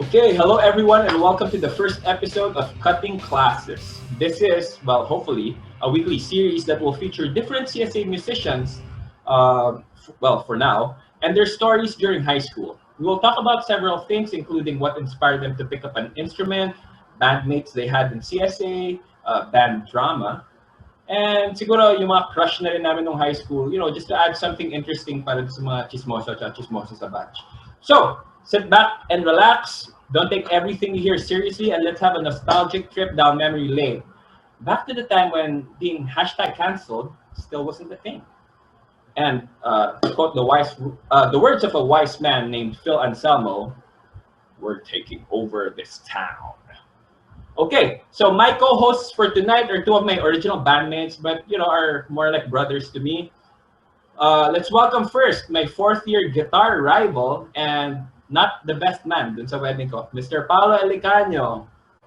Okay, hello everyone, and welcome to the first episode of Cutting Classes. This is, well, hopefully, a weekly series that will feature different CSA musicians, for now, and their stories during high school. We will talk about several things, including what inspired them to pick up an instrument, bandmates they had in CSA, band drama, and siguro yung mga crush na rin namin nung high school, just to add something interesting para sa mga chismoso at chismoso sa batch. So, sit back and relax. Don't take everything you hear seriously, and let's have a nostalgic trip down memory lane. Back to the time when being hashtag canceled still wasn't a thing. And to quote the words of a wise man named Phil Anselmo, we're taking over this town. Okay, so my co-hosts for tonight are two of my original bandmates, but are more like brothers to me. Let's welcome first my fourth-year guitar rival and not the best man dun sa wedding ko, Mr. Paolo Elican.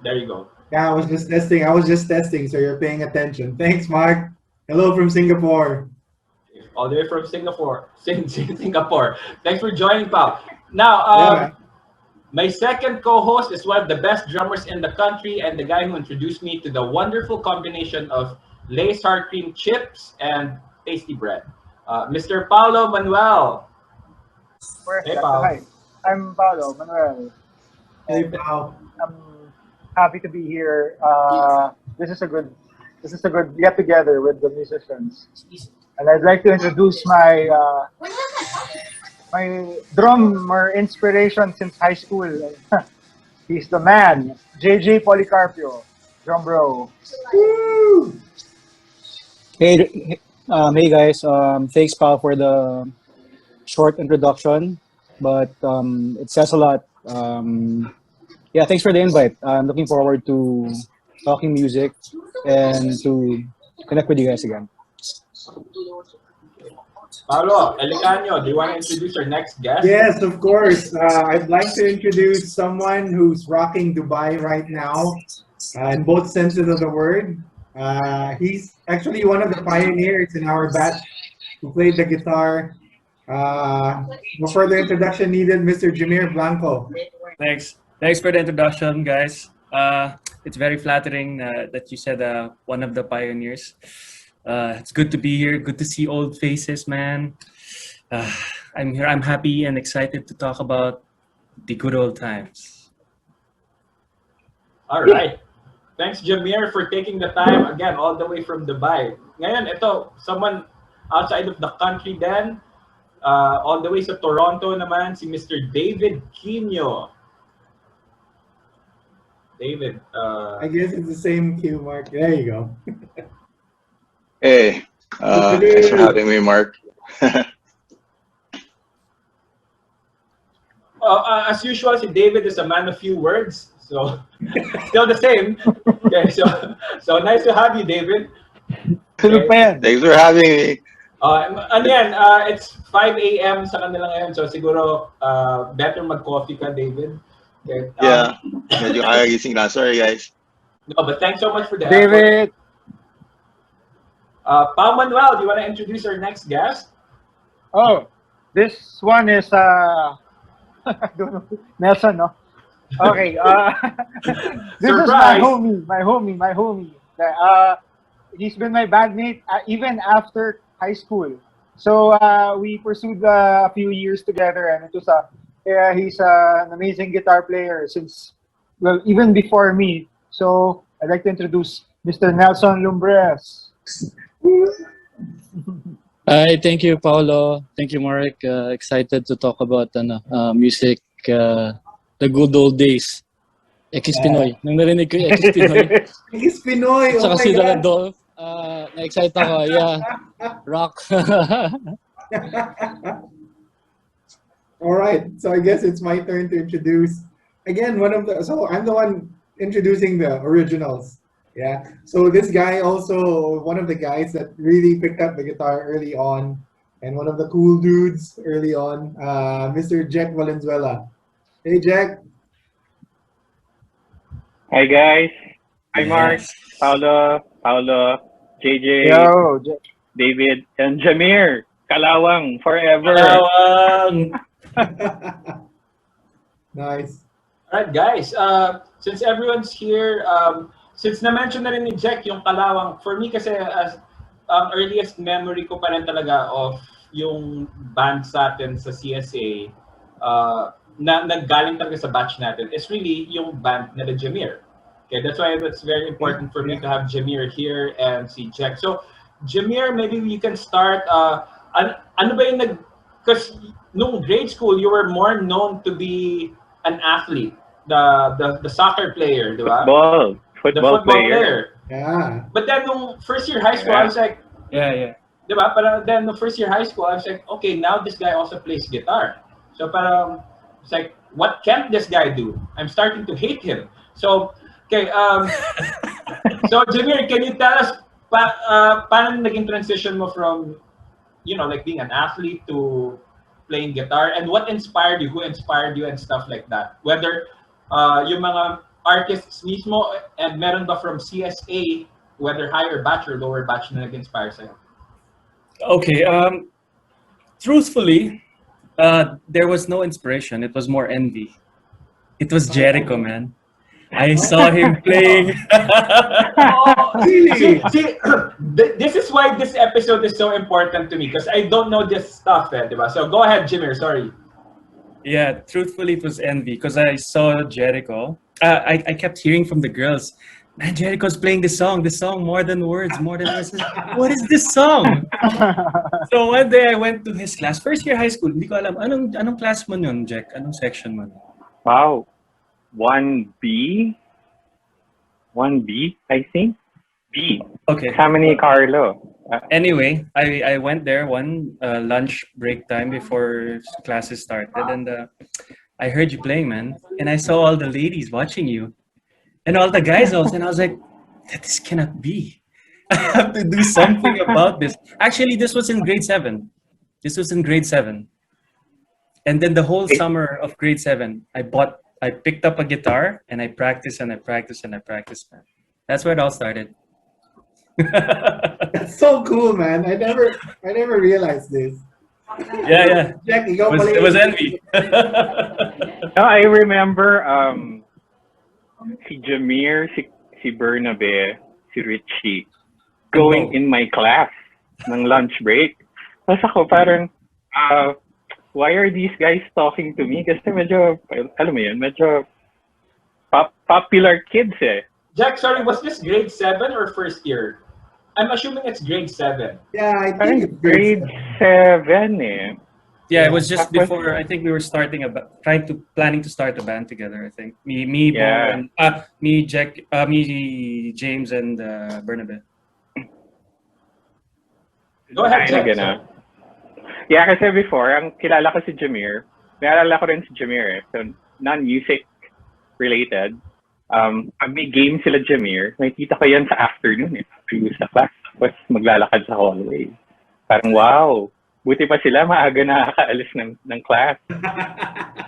There you go. Yeah, I was just testing, so you're paying attention. Thanks, Mark. Hello from Singapore. All the way from Singapore. Singapore. Thanks for joining, Pao. Now, my second co-host is one of the best drummers in the country and the guy who introduced me to the wonderful combination of Lay's sour cream chips and tasty bread. Mr. Paolo Manuel. Hey, Paolo. Hi, I'm Paolo Manuel. Hey, Paolo. I'm happy to be here. This is a good get together with the musicians, and I'd like to introduce my drummer inspiration since high school. He's the man, Policarpio, drum bro. Woo! Hey guys. Thanks, Paul, for the short introduction, but it says a lot. Yeah, thanks for the invite. I'm looking forward to talking music and to connect with you guys again. Paolo Elicanio, do you want to introduce our next guest? Yes, of course. I'd like to introduce someone who's rocking Dubai right now, in both senses of the word. He's actually one of the pioneers in our batch who played the guitar. No further introduction needed, Mr. Jemir Blanco. Thanks for the introduction, guys. It's very flattering that you said one of the pioneers. It's good to be here. Good to see old faces, man. I'm here. I'm happy and excited to talk about the good old times. All right. Thanks, Jemir, for taking the time again all the way from Dubai. Ngayon, ito, someone outside of the country then, all the way sa Toronto naman, si Mr. David Quino. David. I guess it's the same cue, Mark. There you go. Hey, thanks for having me, Mark. As usual, si David is a man of few words, so still the same. Okay, so nice to have you, David. Okay. Thanks for having me. And yan, it's 5 a.m. sa kanila ngayon, so siguro better mag-coffee ka, David. Okay. Yeah, medyo kakagising lang. Sorry, guys. No, but thanks so much for the David. effort. Paolo Manuel, do you want to introduce our next guest? Oh, this one is I don't know, Nelson, no? Okay. This Surprise. is my homie. He's been my bandmate even after high school. So we pursued a few years together, and it was he's an amazing guitar player since, well, even before me. So I'd like to introduce Mr. Nelson Lumbres. Hi, thank you, Paolo. Thank you, Mark. Excited to talk about music, the good old days. Ekis Pinoy. Nung narinig ko yung Ekis Pinoy. He's Pinoy. Saka Oh my si God. Dolph. Na-excite ako. Yeah. Rock. All right, so I guess it's my turn to introduce again so I'm the one introducing the originals. Yeah, so this guy also one of the guys that really picked up the guitar early on, and one of the cool dudes early on, Mr. Jericho Valenzuela. Hey, Jack. Hi guys. Hi Mark, Paolo, JJ, Yo, David, and Jemir. Kalawang forever. Kalawang. Nice. Alright guys, since everyone's here, since na-mention na rin ni Jack yung Kalawang, for me kasi as earliest memory ko pa rin talaga of yung band sa atin sa CSA na naggaling talaga sa batch natin is really yung band na the Jemir. Okay, that's why it's very important for me to have Jemir here and si Jack. So Jemir, maybe you can start, ano ba yung because nung grade school, you were more known to be an athlete. The soccer player, di ba? Football player. Yeah. But then nung first year high school, I was like, Yeah. di ba? Pero then the first year high school, I was like, okay, now this guy also plays guitar. So parang it's like, what can't this guy do? I'm starting to hate him. So okay, so Jemir, can you tell us paano naging transition mo from like being an athlete to playing guitar, and what inspired you, who inspired you and stuff like that? Whether yung mga artists mismo, and meron ba from CSA, whether higher batch or lower batch na nag-inspire sa'yo? Okay. Truthfully, there was no inspiration. It was more envy. It was Jericho, man. I saw him play. See, this is why this episode is so important to me, because I don't know this stuff, diba? So go ahead, Jimmer. Sorry. Yeah, truthfully, it was envy because I saw Jericho. I kept hearing from the girls, man, Jericho's playing this song more than words, more than words. What is this song? So one day I went to his class, first year high school. Hindi ko alam, anong class mo yun, Jack? Anong section mo? Wow. 1B, I think. B. Okay. How many Carlo? Anyway, I went there one lunch break time before classes started, and I heard you playing, man. And I saw all the ladies watching you, and all the guys also, and I was like, this cannot be. I have to do something about this. Actually, this was in grade 7. And then the whole summer of grade 7, I picked up a guitar and I practiced, man. That's where it all started. That's so cool, man. I never realized this. Yeah. Jack, It was envy. No, I remember si Jemir, si Bernabe, si Richie going in my class ng lunch break. Tapos ako parang, why are these guys talking to me? Kasi medyo, alam mo yun, medyo popular kids eh. Jack, sorry, was this grade 7 or first year? I'm assuming it's grade 7. Yeah, I Parang think it's grade 7 eh. Yeah, it was just before. I think we were planning to start a band together. I think me, Bo, and me, Jack, me, James, and Bernabe. Go ahead, Jack. Yeah, kasi before, ang kilala ko si Jemir, naalala ko rin si Jemir eh. So, non-music related. Pag may game sila Jemir, nakikita ko yan sa afternoon eh. Sa class, tapos maglalakad sa hallway. Parang wow, buti pa sila maaga nakakaalis ng class.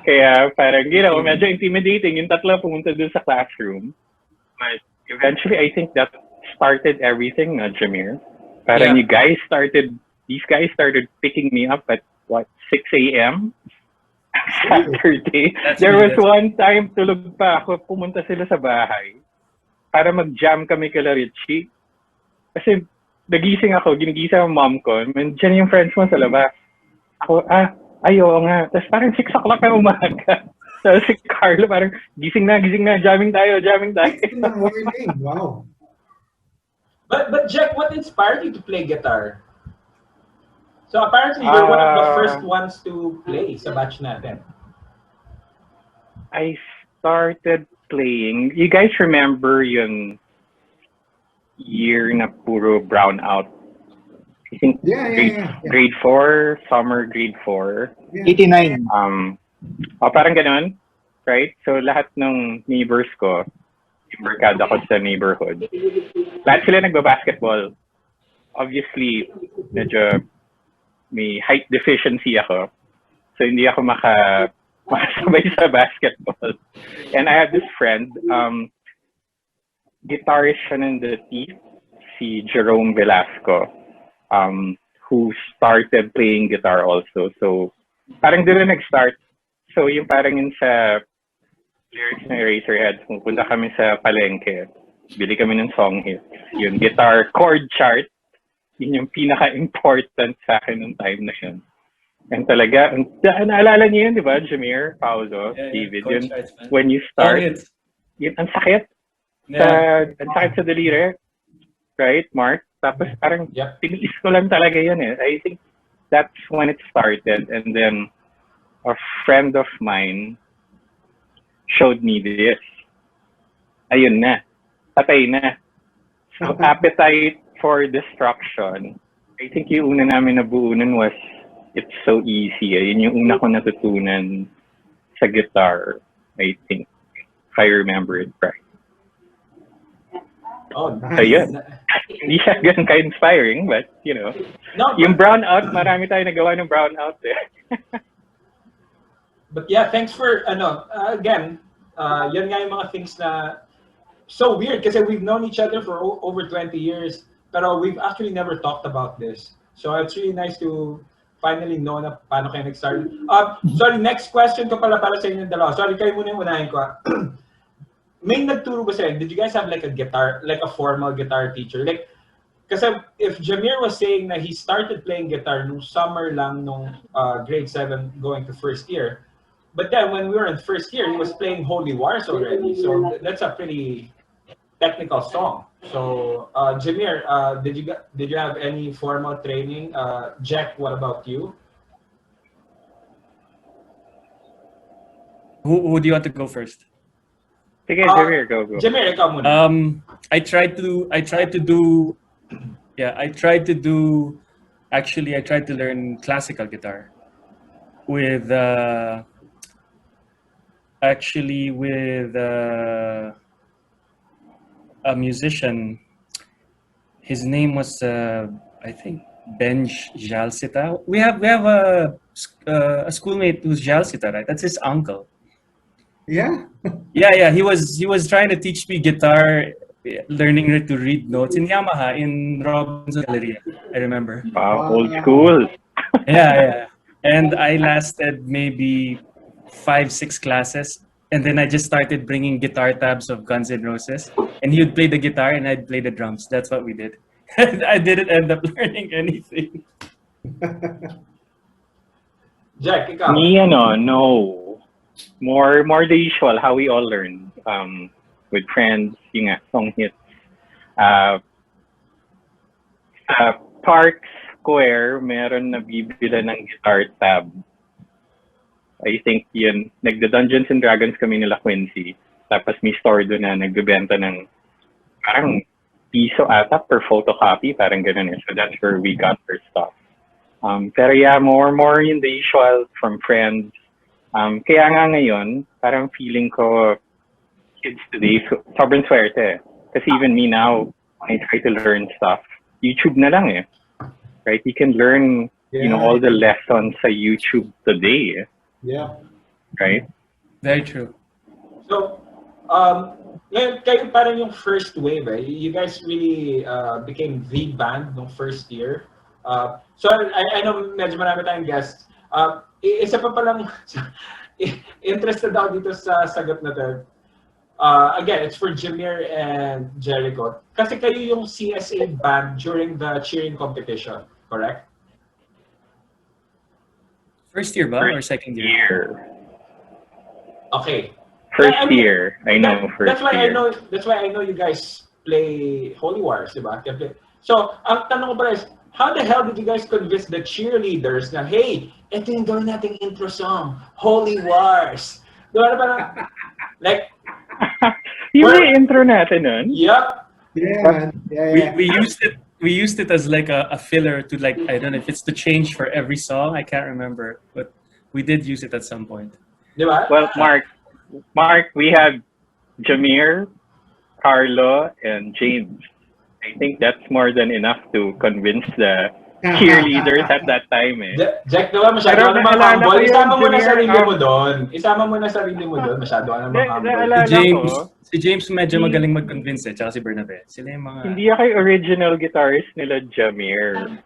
Kaya parang, medyo intimidating yung tatlo pumunta dun sa classroom. But eventually, I think that started everything, Jemir. Parang these guys started picking me up at 6 a.m. Saturday. There was one time, tulog pa ako, pumunta sila sa bahay para mag-jam kami kala Richie. Kasi nagising ako, ginigising ang mom ko, and dyan yung friends mo sa labas. Ako, oo nga. Tapos parang 6 o'clock na umaga. Tapos si Carlo parang, gising na, jamming tayo. 6 in the morning, wow. But Jack, what inspired you to play guitar? So apparently you're one of the first ones to play sa batch natin. I started playing. You guys remember yung year na puro brown out? I think grade 4, summer grade 4. 89. Parang ganun, right? So lahat ng neighbors ko, yung barkada ko sa neighborhood, lahat sila nagba-basketball. Obviously, medyo may height deficiency ako. So hindi ako makasabay sa basketball. And I have this friend, guitarist siya ng The Thief, si Jerome Velasco, who started playing guitar also. So parang doon na nag-start. So yung parang yun sa lyrics ng Eraserheads, pupunta kami sa palengke, bili kami ng song hits. Yung guitar chord chart, yun yung pinaka-important sa akin ng time na yun. And talaga, naalala niyo yun, di ba, Jemir, Paolo, David, yun, when you start, yun, ang sakit. Ang sakit sa daliri. Right, Mark? Tapos parang tiniis ko lang talaga yun eh. I think that's when it started. And then a friend of mine showed me this. Ayun na. Patay na. So appetite for destruction. I think yung una namin nabuunan was It's So Easy. Ayun yung una ko natutunan sa guitar, I think. If I remember it right. Oh, Ayun. Hindi siya ganun ka-inspiring, but, you know. No, yung brown out, marami tayo nagawa ng brown out eh. But yeah, thanks for, again, yan nga yung mga things na so weird kasi we've known each other for over 20 years, pero we've actually never talked about this. So it's really nice to finally know na paano kayo nag-start. Sorry, next question ko pala para sa inyo dalawa. Sorry, kayo muna yung unahin ko. May nagturo ba sa'yo? Did you guys have like a guitar, like a formal guitar teacher? Like, kasi if Jemir was saying na he started playing guitar nung summer lang nung grade 7 going to first year, but then when we were in first year, he was playing Holy Wars already. So that's a pretty technical song. So Jemir, did you have any formal training? Jack, what about you? Who do you want to go first? Sige, Jemir, go. Jemir, ikaw muna. I tried to do learn classical guitar with a musician. His name was I think Ben Jalsita. We have a schoolmate who's Jalsita, right? That's his uncle. Yeah. Yeah. He was trying to teach me guitar, learning to read notes in Yamaha in Robinson Galleria. I remember. Wow, old school. Yeah. And I lasted maybe 5-6 classes, and then I just started bringing guitar tabs of Guns N' Roses, and he would play the guitar and I'd play the drums. That's what we did. I didn't end up learning anything. Jack, ikaw. Me, no. More the usual, how we all learn. With friends, yung song hits. Park Square, meron na bibila ng guitar tab. I think yun, nagda-Dungeons and Dragons kami nila Quincy. Tapos may store doon na nagbebenta ng parang piso ata per photocopy, parang ganun eh. So that's where we got our stuff. Pero yeah, more in the usual from friends. Kaya nga ngayon, parang feeling ko kids today, sobrang swerte. Kasi even me now, when I try to learn stuff, YouTube na lang eh. Right? You can learn, all the lessons sa YouTube today. Yeah. Right? Very true. So, kayo parang yung first wave eh. You guys really became the band nung first year. So, I know medyo marami tayong guests. Isa pa palang interested ako dito sa sagot na to. Again, it's for Jemir and Jericho. Kasi kayo yung CSA band during the cheering competition, correct? First year ba or second year? Okay. First year. I know first year. That's why I know you guys play Holy Wars, diba? So, ang tanong ko pala is, how the hell did you guys convince the cheerleaders na, hey, ito yung gawin nating intro song, Holy Wars? Diba na parang, like, yung intro natin nun? Yep. Yeah. We used it as like a filler to like, I don't know if it's to change for every song. I can't remember, but we did use it at some point. Diba? Well, Mark, we have Jemir, Carlo, and James. I think that's more than enough to convince the cheerleaders at that time eh. Jack, naman masyado ka naman humble. Isama mo na sarili mo doon. Masyado ka naman humble. Si James medyo magaling mag-convince eh, tsaka si Bernabe. Sila yung mga... Hindi ako yung original guitarist nila Jemir.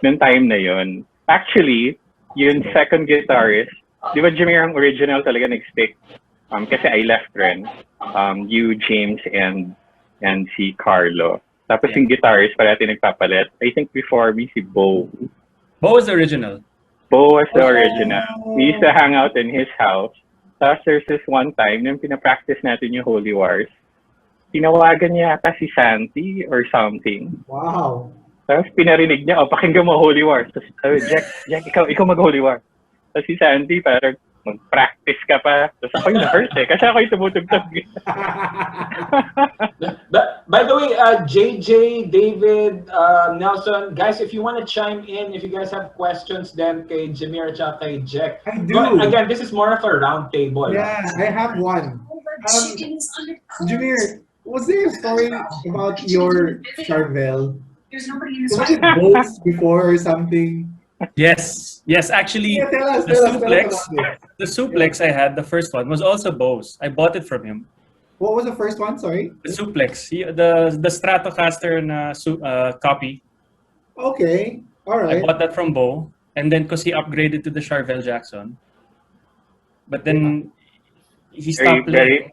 Noong time na yon. Actually, yung second guitarist, di ba Jemir ang original talaga nag-stick Kasi I left rin. You, James, and si Carlo. Tapos yung guitarist, parati nagpapalit. I think before me, si Bo. Bo was the original. Bo was the original. We used to hang out in his house. Tapos there's this one time, nung pinapractice natin yung Holy Wars, tinawagan niya ata si Santi or something. Wow. Tapos pinarinig niya, pakinggan mo Holy Wars. Tapos Jack, ikaw mag-Holy Wars. Tapos si Santi, parang mag-practice ka pa. Tapos ako yung na-hurt kasi ako yung tumutugtog. By the way, JJ, David, Nelson, guys, if you want to chime in, if you guys have questions then kay Jemir at kay Jack. I do. Again, this is more of a round table. Yeah, I have one. Jemir, was there a story about your Charvel? Was it both before or something? Yes, actually, Yeah, tell us the about the suplex I had, the first one, was also Bose. I bought it from him. What was the first one? Sorry. The suplex, the Stratocaster na copy. Okay. All I right. bought that from Bo, and then because he upgraded to the Charvel Jackson, but then he stopped playing,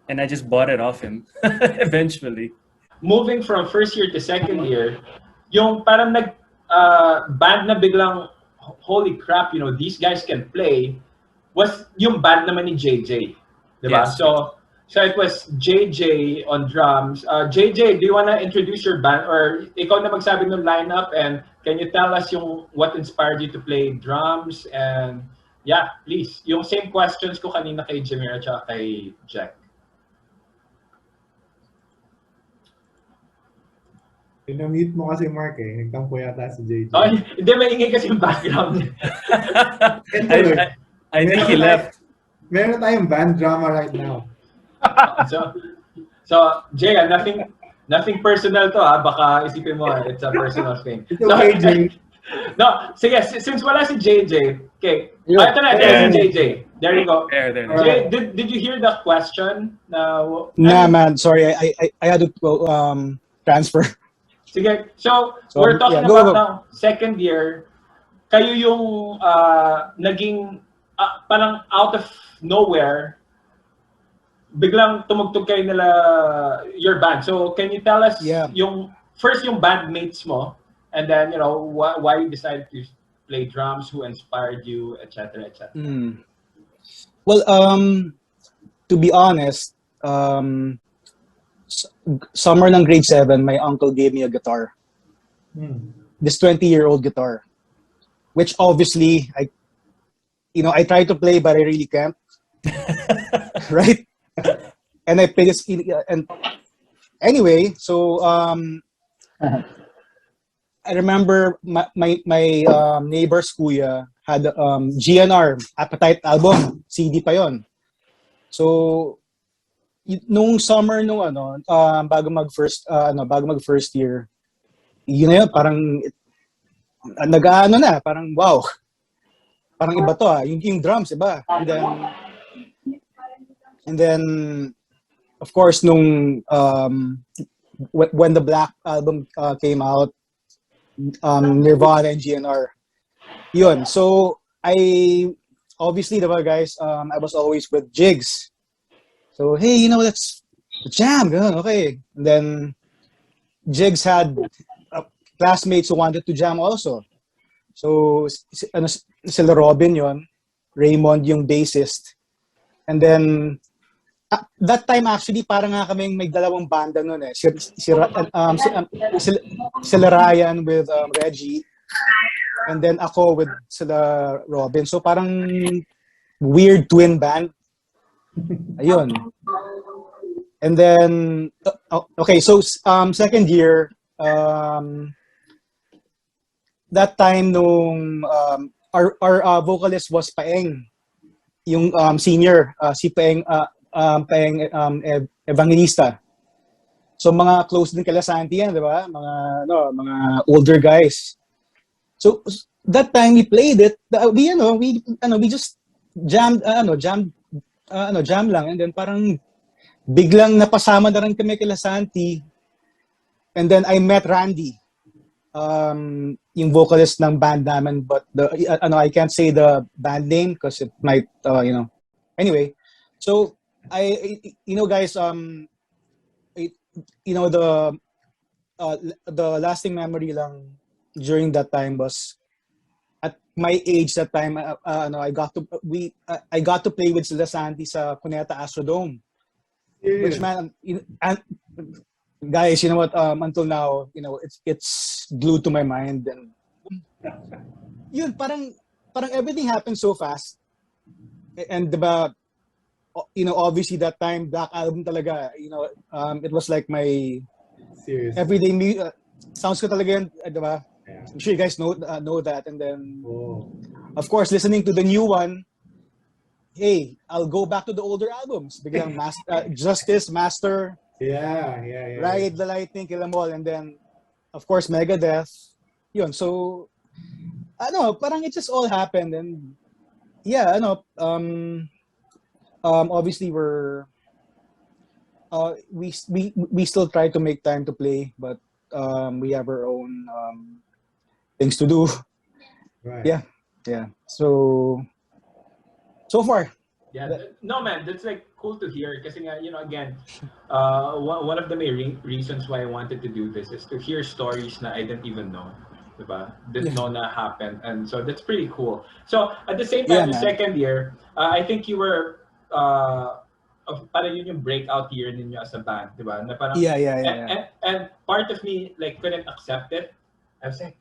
and I just bought it off him eventually. Moving from first year to second year, yung parang band na biglang, holy crap, these guys can play, was yung band naman ni JJ. Diba? Yes. So it was JJ on drums. JJ, do you want to introduce your band? Or ikaw na magsabi ng lineup, and can you tell us what inspired you to play drums? And yeah, please. Yung same questions ko kanina kay Jemir at kay Jack. Pinamute mo kasi Mark eh. Nagtampo yata si JJ. Oh, hindi, maingay kasi yung background. I think he left. Meron tayong band drama right now. So Jay, nothing personal to baka isipin mo it's a personal thing. It's okay, Jay. No, sige, since wala si JJ, okay. Yeah. Ito na, si JJ. There you go. There. Jay, did you hear the question? Nah, man. Sorry, I had to transfer. Sige, so we're talking about now, second year, kayo yung naging parang out of nowhere, biglang tumugtog kayo nila, your band. So can you tell us yung bandmates mo, and then why you decided to play drums, who inspired you, etc. Well, to be honest, summer ng grade 7, my uncle gave me a guitar. This 20-year-old guitar, which obviously I tried to play, but I really can't. Right? And I played this, and anyway, so I remember my neighbor's kuya had GNR Appetite album, CD pa yon. So nung summer bago mag first year, yun parang parang wow. Parang iba to yung drums iba. And then of course nung when the Black album came out, Nirvana and GNR. Yun. So I obviously guys, I was always with Jigs. So hey, let's jam. Okay. And then Jigs had classmates who wanted to jam also. So sila Robin yon, Raymond yung bassist. And then that time actually parang nga kaming may dalawang banda noon eh. Sila Ryan with Reggie, and then ako with sila Robin. So parang weird twin band. Ayun. And then okay, so second year, that time nung our vocalist was Paeng, yung senior, si Paeng Evangelista. So mga close din kala Santi yan, di ba? Mga older guys. So that time we played it, we just jammed jam lang, and then parang biglang napasama na rin kami kala Santi. And then I met Randy, yung vocalist ng band namin, but I can't say the band name because it might Anyway, so you know, guys, it, you know, the lasting memory lang during that time was at my age that time. No, I got to play with sila Santi sa Cuneta Astrodome. Which Serious. man, and guys, you know what? Until now, you know, it's glued to my mind, and yun, parang everything happened so fast, and diba, you know, obviously that time Black Album talaga, you know, it was like my Serious. everyday sounds ko talaga yun, diba? Yeah. I'm sure you guys know that, and then Oh. of course listening to the new one. Hey, I'll go back to the older albums. Biglang Justice, Master, Yeah. Ride the Lightning, Kill 'Em All, and then, of course, Megadeth. Yun, so, parang it just all happened. And, yeah, obviously we still try to make time to play, but we have our own things to do. Right. Yeah. So far. Yeah, no man, that's like cool to hear. Kasi nga, you know, again, one of the main reasons why I wanted to do this is to hear stories na I didn't even know, diba? Didn't know na happened, and so that's pretty cool. So at the same time, Yeah, the man. second year, I think you were parang yun yung breakout year ninyo as a band, diba? Na parang, Yeah. And part of me like couldn't accept it. I was like,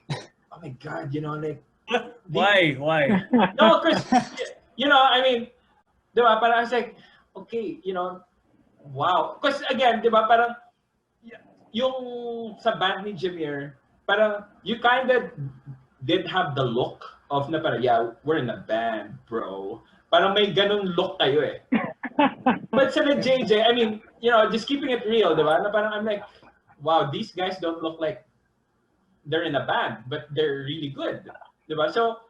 oh my god, you know, like Why? no, because you know, I mean, diba, parang I was like, okay, you know, wow. Because again, diba, parang yung sa band ni Jemir, parang you kind of did have the look of na parang, yeah, we're in a band, bro. Parang may ganun look tayo eh. But sa JJ, I mean, you know, just keeping it real, diba? Na parang I'm like, wow, these guys don't look like they're in a band, but they're really good. Diba? So,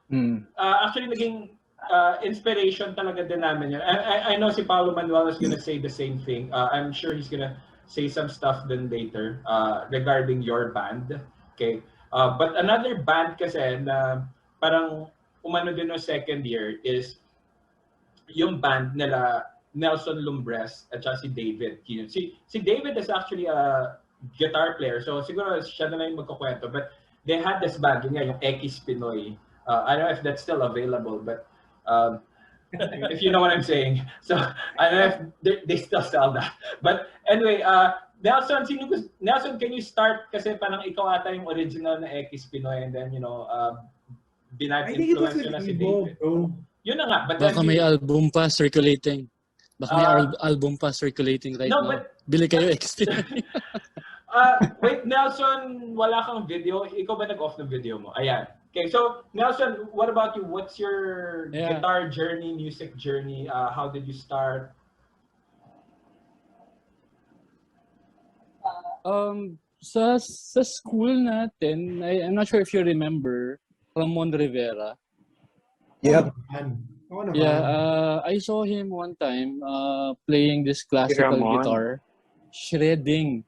actually naging inspiration talaga din namin yun. I know si Paolo Manuel is gonna say the same thing. I'm sure he's gonna say some stuff then later regarding your band. Okay. But another band kasi na parang umano din no second year is yung band nila Nelson Lumbres at saka si David Quino. Si David is actually a guitar player. So siguro siya na lang yung magkukwento. But they had this band, yun nga, yung Ekis Pinoy. I don't know if that's still available, but if you know what I'm saying. So I don't know if they still sell that. But anyway, Nelson, can you start? Kasi parang ikaw ata yung original na Ekis Pinoy, and then, you know, I influence think it was yun na si an Evo, David. bro. Yun na nga. But then Baka may album pa circulating. Baka may album pa circulating right no, now. but Bili kayo XP. wait, Nelson, wala kang video. Ikaw ba nag-off ng video mo? Ayan. Okay, so Nelson, what about you? What's your guitar journey, music journey? How did you start? Sa school natin, I'm not sure if you remember Ramon Rivera. Yep. Yeah, I saw him one time playing this classical guitar, shredding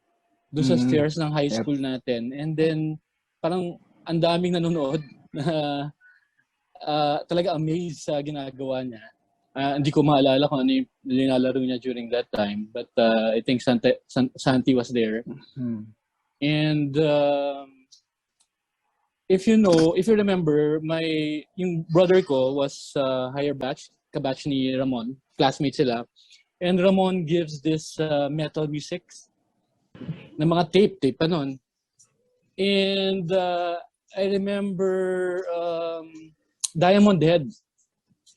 doon sa stairs ng high school natin. And then, parang ang daming nanonood na talaga amazed sa ginagawa niya. Hindi ko maalala kung ano yung nilalaro niya during that time. But I think Santi was there. And if you remember, yung brother ko was higher batch, kabatch ni Ramon, classmates sila. And Ramon gives this metal music na mga tape pa nun. And I remember Diamond Head.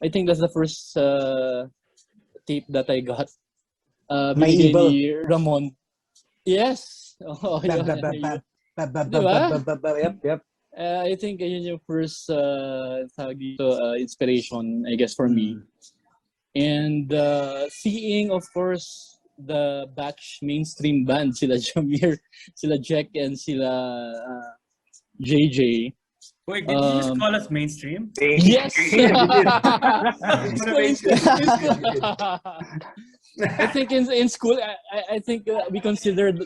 I think that's the first tape that I got. Binigay ni Ramon. Yes. Oh, Yep. I think yun yung first inspiration, I guess, for me. And seeing, of course, the batch mainstream band, sila Jemir, sila Jack, and sila JJ. Wait, did you just call us mainstream? Yes! I think in school, I think we considered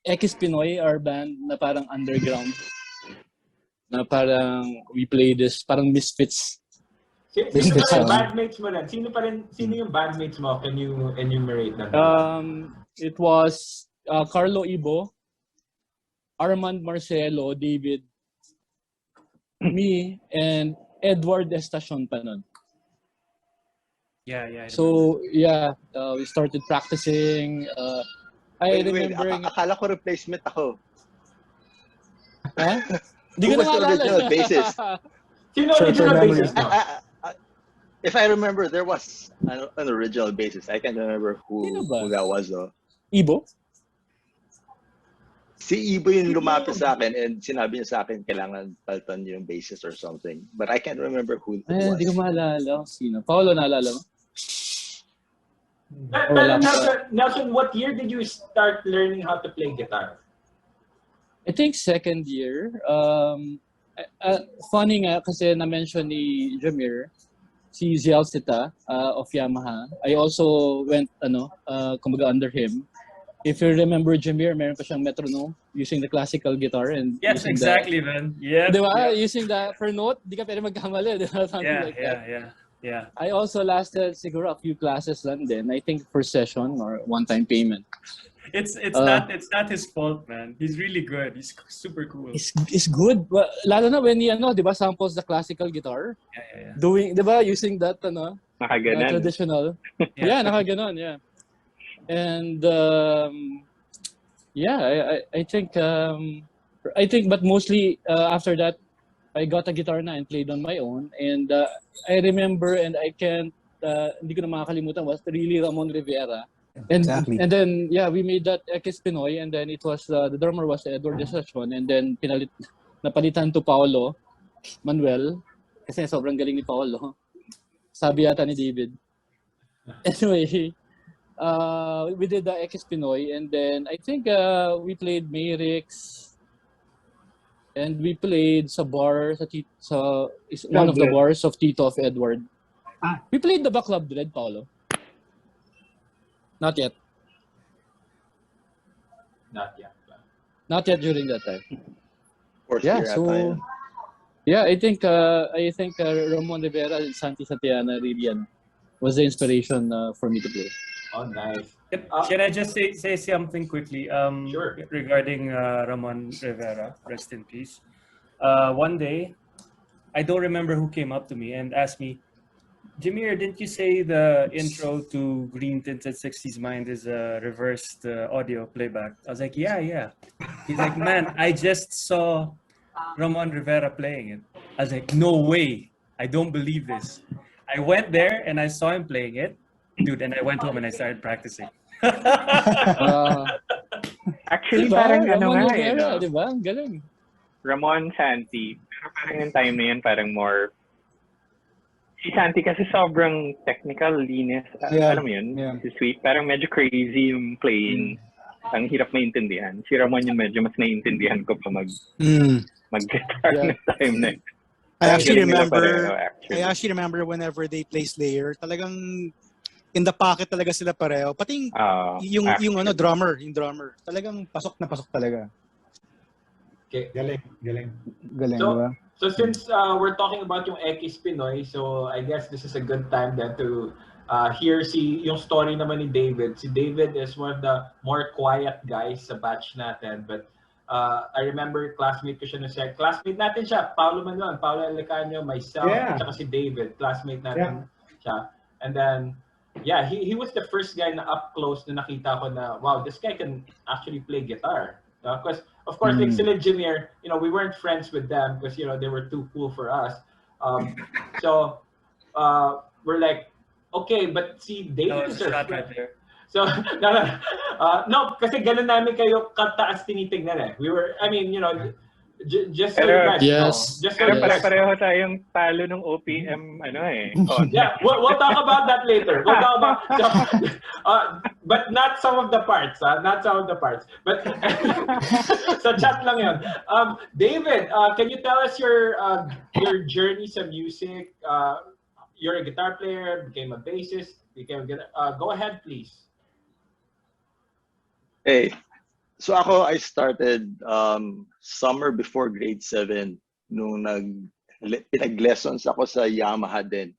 Ekis Pinoy, our band, na parang underground. Na parang we play this, parang misfits Sino This pa is rin bandmates mo rin? Sino yung bandmates mo? Can you enumerate them? It was Carlo Ibo, Armand Marcelo, David, me, and Edward Estacion pa nun. Yeah. So yeah, we started practicing. I Wait, remember. akala ko replacement ako. Ha? Hindi ko Who na was the maalala. original bassist? Sino Short-term original memory. bassist mo? If I remember, there was an original bassist. I can't remember Sino ba? who that was though. Ibo? Si Ibo yung lumapit sa akin and sinabi niya sa akin kailangan palitan yung bassist or something. But I can't remember who it was. Hindi ko maalala. Sino? Paolo, naalala mo? Pero Nelson, what year did you start learning how to play guitar? I think second year. Funny nga kasi na-mention ni Jemir, si Zial Sita of Yamaha. I also went, kumbaga under him. If you remember Jemir, meron pa siyang metronome using the classical guitar. And Yes, exactly, man. Yeah. Di ba? Using the per note, di ka pwede magkamali. Di ba? Something like that. Yeah. I also lasted siguro a few classes lang din. I think per session or one-time payment. It's not his fault, man. He's really good. He's super cool. It's good. Well, lalo na when he, di ba, samples the classical guitar. Yeah. Doing, di ba, using that, Nakaganan. traditional. Yeah, nakaganon, yeah. And I think, but mostly after that, I got a guitar na and played on my own. And I remember, and I can't, hindi ko na makakalimutan, was really Ramon Rivera. And Exactly. and then we made that X Pinoy, and then it was the drummer was Edward Estacion, and then napalitan to Paolo Manuel kasi sobrang galing ni Paolo. Sabi yata ni David. Anyway, we did the X Pinoy, and then I think we played Mayrix, and we played sa bar sa one of the bars of Tito of Edward. We played the Back Club Dread, Paolo. Not yet. Not yet during that time. Fourth Yeah, year so ata yun. yeah, I think Ramon Rivera and Santi Santiana really was the inspiration for me to play. Oh, nice. Can I just say something quickly? Sure. Regarding Ramon Rivera, rest in peace. One day, I don't remember who came up to me and asked me, Jemir, didn't you say the intro to Green Tinted 60s Mind is a reversed audio playback? I was like, yeah. He's like, man, I just saw Ramon Rivera playing it. I was like, no way. I don't believe this. I went there and I saw him playing it. Dude, and I went home and I started practicing. Actually, Diba? parang Ramon nga Rivera, no? diba? Ang galing. Ramon, Santi. Pero parang yung time na yun, parang more... Si Santi kasi sobrang technical, linis. Alam mo yun? Yeah. Si Sweet. Parang medyo crazy yung playing. Ang hirap maintindihan. Si Ramon yung medyo mas naiintindihan ko pa mag-guitar Yeah. na time na yun. I actually Galing nila remember. pareho, actually. I actually remember whenever they play Slayer, talagang in the pocket talaga sila pareho. Pati yung drummer, talagang pasok na pasok talaga. Okay. Galing. Galing, So, diba? So since we're talking about yung X Pinoy, so I guess this is a good time then to hear yung story naman ni David. Si David is one of the more quiet guys sa batch natin, but I remember classmate ko siya classmate natin siya, Paolo Manuel, Paolo Elican, myself, at saka si David, classmate natin siya. And then he was the first guy na up close na nakita ko na wow, this guy can actually play guitar. Because of course, like sila Jemir, we weren't friends with them because they were too cool for us. So we're like, okay, but see, David is our friend. So no, kasi ganun namin kayo kataas tinitingnan eh. We were, just so you guys know. Just so Pero you guys pareho tayong talo ng OPM, Yeah, we'll talk about that later. We'll talk about, but not some of the parts. Not some of the parts. But sa chat lang yun. David, can you tell us your journey sa music? You're a guitar player, became a bassist, go ahead, please. Hey, so I started summer before grade 7 nung pinag-lessons ako sa Yamaha din.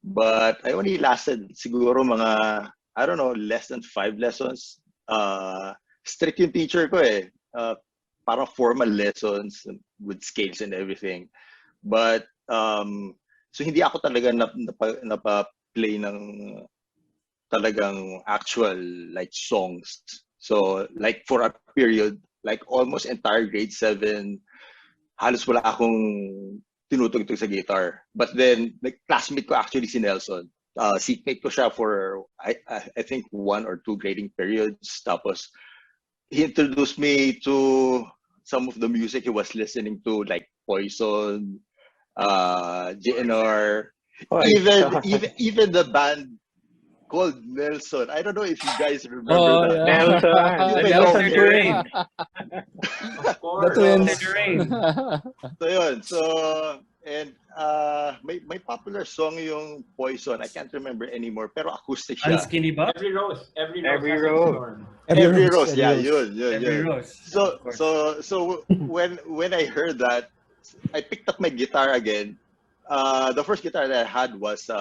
But I only lasted siguro mga, I don't know, less than 5 lessons. Strict yung teacher ko eh. Parang formal lessons with scales and everything. But, so hindi ako talaga napa-play ng talagang actual like songs. So like for a period, like almost entire grade 7, halos wala akong tinutugtog sa guitar. But then, like, classmate ko actually si Nelson. Seatmate ko siya for, I think, 1 or 2 grading periods. Tapos, he introduced me to some of the music he was listening to, like Poison, GNR, even the band called Nelson. I don't know if you guys remember that. Nelson. Nelson Terrain. Of course. The twins. So yun. So, and may popular song yung Poison. I can't remember anymore. Pero acoustic siya. Unskinny Bop? Every rose. Every rose. Yeah, yun. Every rose. So when I heard that, I picked up my guitar again. The first guitar that I had was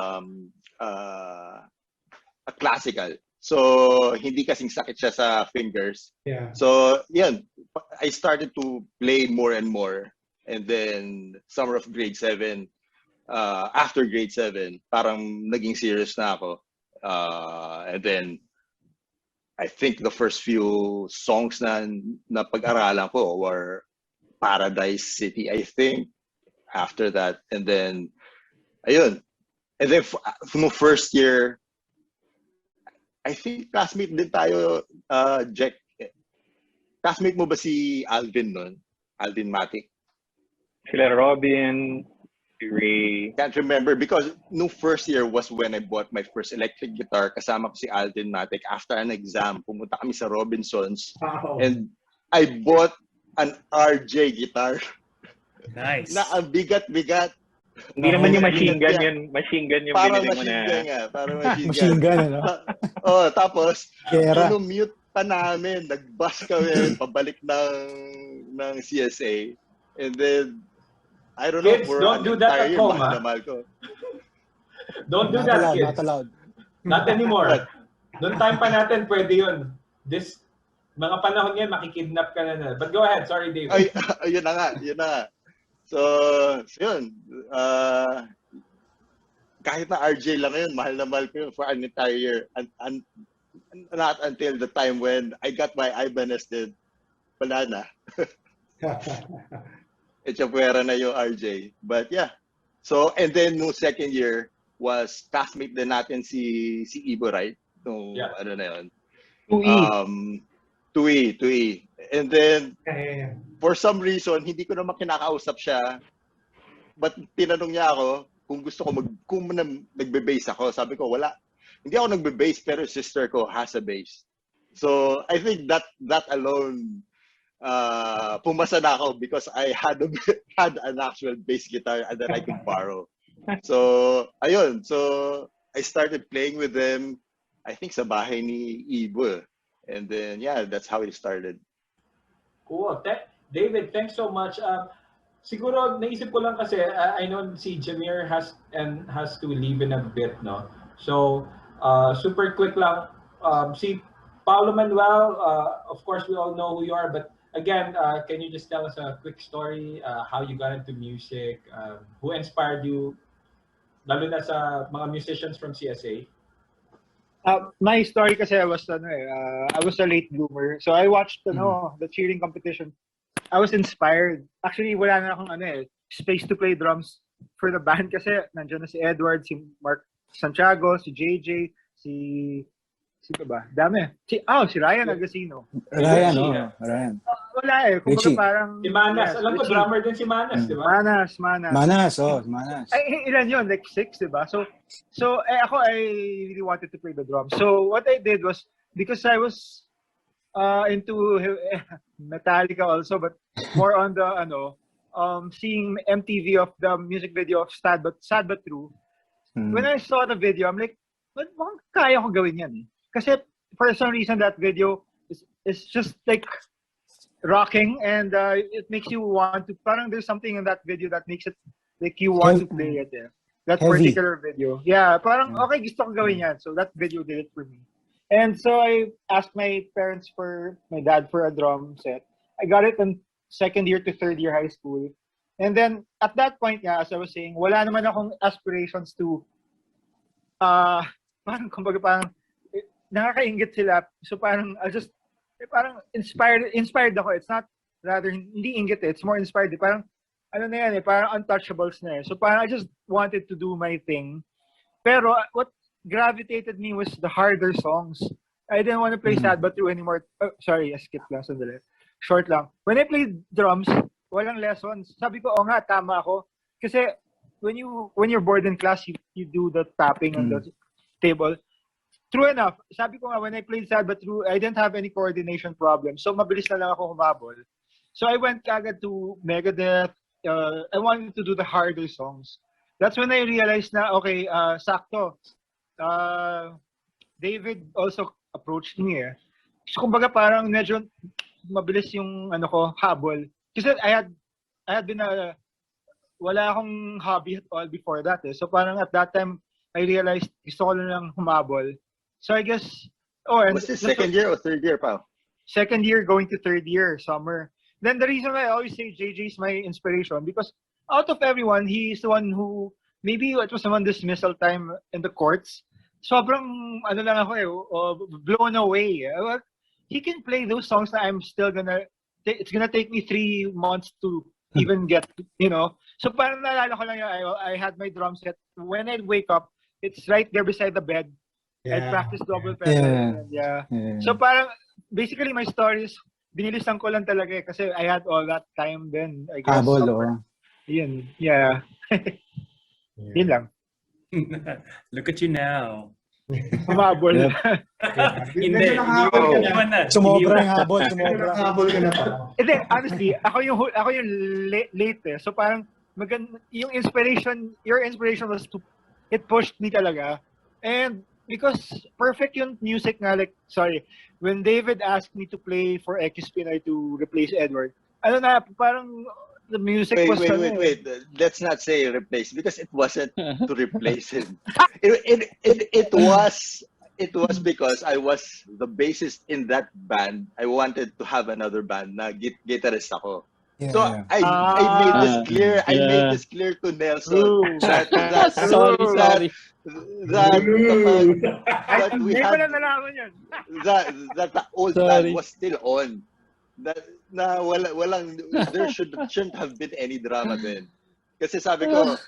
a classical. So, hindi kasing sakit siya sa fingers. Yeah. So, yan. I started to play more and more. And then, summer of grade 7, after grade 7, parang naging serious na ako. And then, I think the first few songs na pag-aralan ko were Paradise City, I think. After that. And then, ayun. And then, no first year, I think classmate din tayo, Jack. Classmate mo ba si Alvin nun? Alvin Matic? Sila Robin, si Ray. Can't remember because no first year was when I bought my first electric guitar. Kasama ko si Alvin Matic. After an exam, pumunta kami sa Robinsons. Wow. And I bought an RJ guitar. Nice. Na ang bigat-bigat. Hindi naman yung machine gun yun. Machine gun yung Parang binili mo machine na. gun nga. Parang machine gun. Machine gun, ano? Tapos, Kera. mute pa namin. Nag-bus kami pabalik ng CSA. And then, I don't know, Kids, for don't an do that entire at year, home, mahal na mahal ko. Don't do Not that, allowed, kids. not allowed. Not anymore. Noong time pa natin, pwede yun. This, mga panahon yan, makikidnap ka na. But go ahead, sorry, David. Yun na nga. So yun. Kahit na RJ lang yun, mahal na mahal ko yun for an entire year. And not until the time when I got my Ibanez din, wala na. Echapuera na yung RJ. But yeah. So, and then no second year was classmate din natin si Ibo, right? No, Yeah. ano na yun? 2E. 2E. And then, Yeah. for some reason, hindi ko naman kinakausap siya. But tinanong niya ako kung gusto ko kung nagbe-bass ako. Sabi ko, wala. Hindi ako nagbe-bass, pero sister ko has a bass. So, I think that alone, pumasa na ako because I had an actual bass guitar and then I could borrow. So, ayun. So, I started playing with them, I think sa bahay ni Ibo. And then, yeah, that's how it started. Cool. David, thanks so much. Siguro naisip ko lang kasi I know si Jemir has to leave in a bit, no. So super quick lang. Si Paolo Manuel, of course we all know who you are, but again, can you just tell us a quick story how you got into music, who inspired you, lalo na sa mga musicians from CSA? My story kasi I was a late bloomer. So I watched the cheering competition. I was inspired. Actually, wala na akong space to play drums for the band kasi nandiyan na si Edward, si Mark Santiago, si JJ, si ba? Dami. Si Ryan Agusino. Ryan. Wala kumbaga parang si Manas. Alam ko drummer din si Manas, di ba? Manas. Manas. Ay, ilan yun? Like 6, di ba? So ako, I really wanted to play the drums. So what I did was, because I was into Metallica also, but more on the seeing MTV of the music video of Sad But True. When I saw the video, I'm like, bakit kaya ko gawin yan? Kasi for some reason that video is just like rocking, and it makes you want to, parang there's something in that video that makes it like you want to play it. That Heavy. particular video. Yeah, parang okay, gusto ko gawin yan. So that video did it for me. And so I asked my dad for a drum set. I got it in second year to third year high school. And then at that point, as I was saying, wala naman akong aspirations to parang kumbaga parang nakakaingit sila. So parang parang inspired ako. It's not rather hindi inggit it's more inspired. Parang ano na yan parang untouchables na So parang I just wanted to do my thing. Pero what gravitated me was the harder songs. I didn't want to play Sad But True anymore. Oh, sorry, I skipped lang sandali. Short lang. When I played drums, walang lessons. Sabi ko, nga, tama ako. Kasi when you're bored in class, you do the tapping on the table. True enough. Sabi ko nga, when I played Sad But True, I didn't have any coordination problems. So mabilis na lang ako humabol. So I went kagad to Megadeth. I wanted to do the harder songs. That's when I realized na, okay, sakto. David also approached me So kumbaga parang medyo mabilis yung habol. Kasi I had been wala akong hobby at all before that So parang at that time, I realized gusto ko lang humabol. So I guess, was this second year or third year, pal? Second year going to third year, summer. Then the reason why I always say JJ is my inspiration because out of everyone, he is the one who, maybe it was naman dismissal time in the courts. Sobrang, lang ako blown away. He can play those songs that I'm still it's gonna take me 3 months to even get, So parang naalala ko lang I had my drum set. When I wake up, it's right there beside the bed. I practice double pedal. So parang, basically my story is, binilisan ko lang talaga kasi I had all that time then, I guess. Yun, yeah. Yun lang. Look at you now. Humabol. Hindi. Sumobra yung habol. Habol ka na pa. Hindi, honestly, ako yung late So parang, yung your inspiration was it pushed me talaga. And because perfect yung music nga, when David asked me to play for X Pinoy to replace Edward, parang the music was... Wait. Let's not say replace because it wasn't to replace him. It was because I was the bassist in that band. I wanted to have another band na guitarist ako. Yeah, so I made this clear. I made this clear to Nelson that we had that the old band was still on. There shouldn't have been any drama then. Kasi sabi ko,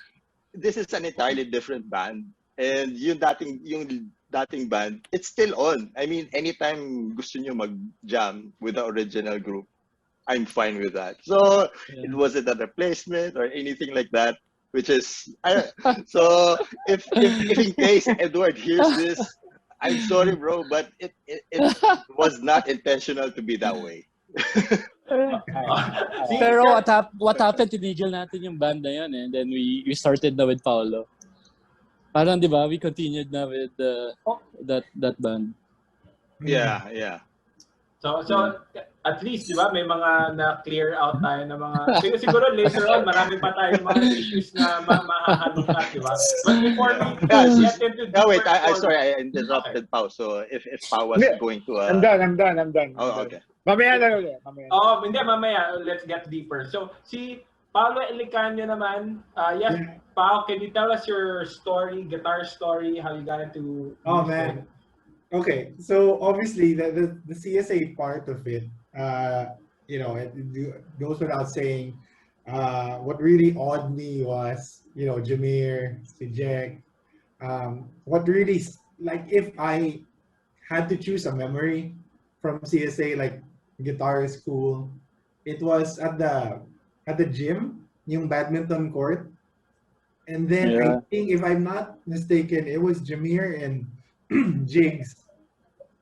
this is an entirely different band. And yung dating band, it's still on. I mean, anytime gusto nyo mag-jam with the original group, I'm fine with that. So it wasn't a replacement or anything like that. Which is, so if in case Edward hears this, I'm sorry, bro, but it was not intentional to be that way. Pero what happened, tinigil natin yung band na yun and then we started na with Paolo. Parang, di ba, we continued na with that band. Yeah. So at least, di ba, may mga na-clear out tayo ng mga... Siguro later on, marami pa tayo mga issues na mahahalukat, di ba? But before we get into... wait, sorry, I interrupted Pao. So if Pao was going to... I'm done. Oh, okay. Mamaya na ulit. Hindi, mamaya. Let's get deeper. So, si Paolo Elican naman. Yes, Pao, can you tell us your story, guitar story, how you got into... Oh, man. Okay, so obviously the CSA part of it, it goes without saying. What really awed me was, Jemir, si Jack. What really, if I had to choose a memory from CSA, guitar school, it was at the gym, yung badminton court, and then I think, if I'm not mistaken, it was Jemir and Jigs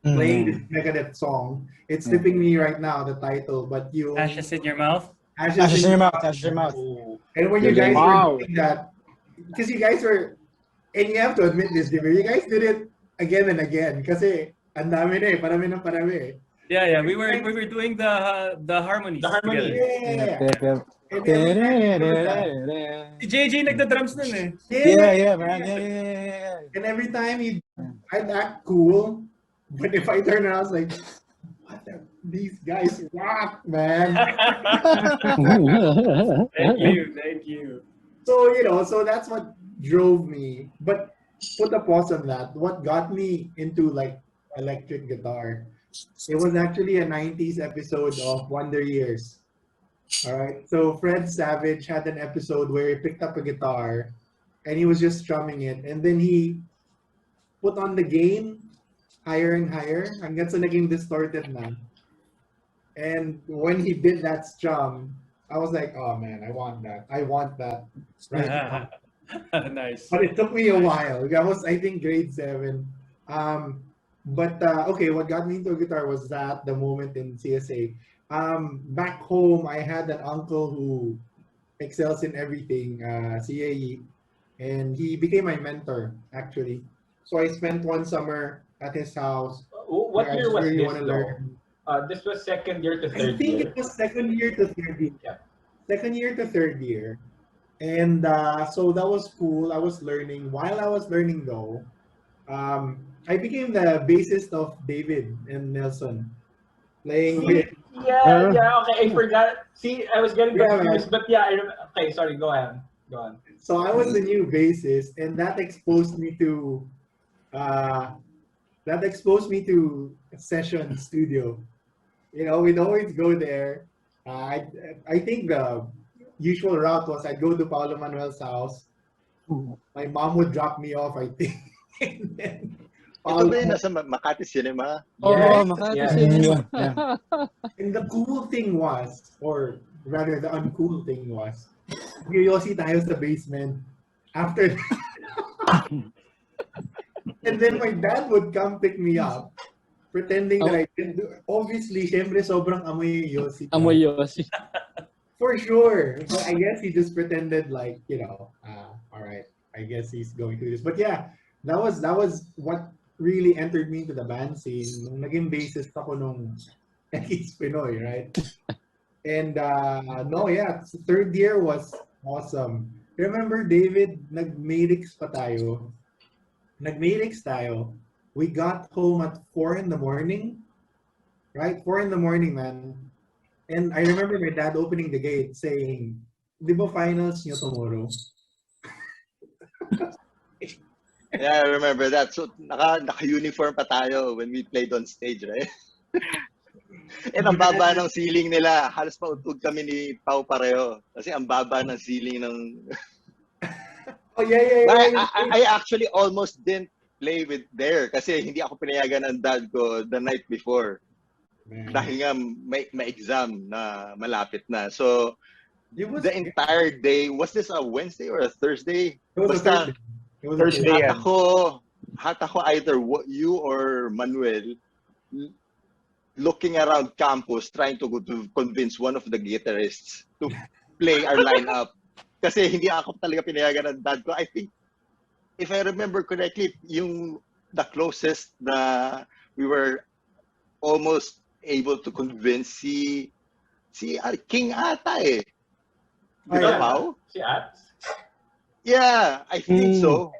playing this Megadeth song. It's slipping me right now, the title, but you... Ashes in your mouth? Ashes in your mouth. And when you guys were doing that, because you guys were, and you have to admit this, Jimmy, you guys did it again and again, kasi ang dami na parami. Yeah, we were doing the harmonies. The harmony. Yeah. And every time he does that, Si JJ nagda-drums nun eh. Yeah, man. Yeah. and every time I'd act cool, but if I turn around, I was like, these guys rock, man. Thank you. So, so that's what drove me. But put a pause on that. What got me into like electric guitar, it was actually a 90s episode of Wonder Years. All right. So Fred Savage had an episode where he picked up a guitar and he was just strumming it. And then he put on the gain higher and higher hanggang sa naging distorted na. And when he did that strum, I was like, oh man, I want that. Right now. Nice. But it took me a while. That was, I think, grade 7. Okay, what got me into guitar was that the moment in CSA. Back home, I had an uncle who excels in everything, CAE, and he became my mentor, actually. So I spent one summer at his house. What year was really this, though? This was second year to third year. I think it was second year to third year. Yeah. Second year to third year. And so that was cool. I was learning. While I was learning, though, I became the bassist of David and Nelson. Playing with... Yeah, okay, I forgot. See, I was getting confused, but yeah, I remember. Okay, sorry, go ahead. Go on. So I was the new bassist, and that exposed me to session studio. We'd always go there. I think the usual route was I'd go to Paolo Manuel's house. My mom would drop me off, I think. And then Ito ba yung nasa Makati Cinema? Oh, Makati Cinema. Yeah. And the cool thing was, or rather the uncool thing was, yoyosi tayo sa basement. After and then my dad would come pick me up, pretending that I didn't do. Obviously, syempre sobrang amoy yoyosi. Amoy yoyosi. For sure. But I guess he just pretended like, all right, I guess he's going through this. But yeah, that was what really entered me into the band scene. Nung naging bassist ako nung X Pinoy, right? And third year was awesome. Remember, David, nag-Medix tayo. We got home at 4 in the morning. Right? 4 in the morning, man. And I remember my dad opening the gate saying, "Di ba finals nyo tomorrow?" Yeah, I remember that. So, naka-uniform pa tayo when we played on stage, right? And ang baba ng ceiling nila. Halos pautog kami ni Pao pareho. Kasi ang baba ng ceiling ng... Oh, yeah. I actually almost didn't play with there kasi hindi ako pinayagan ng dad ko the night before. Man. Dahil nga may exam na malapit na. So, the entire day, was this a Wednesday or a Thursday? It was a Thursday. Thursday. Hat ako either you or Manuel looking around campus trying to convince one of the guitarists to play our lineup. Kasi hindi ako talaga pinayagan ng dad ko. I think, if I remember correctly, the closest na we were almost able to convince si King ata eh. Di ba, Pao? Si At? Yeah, I think so.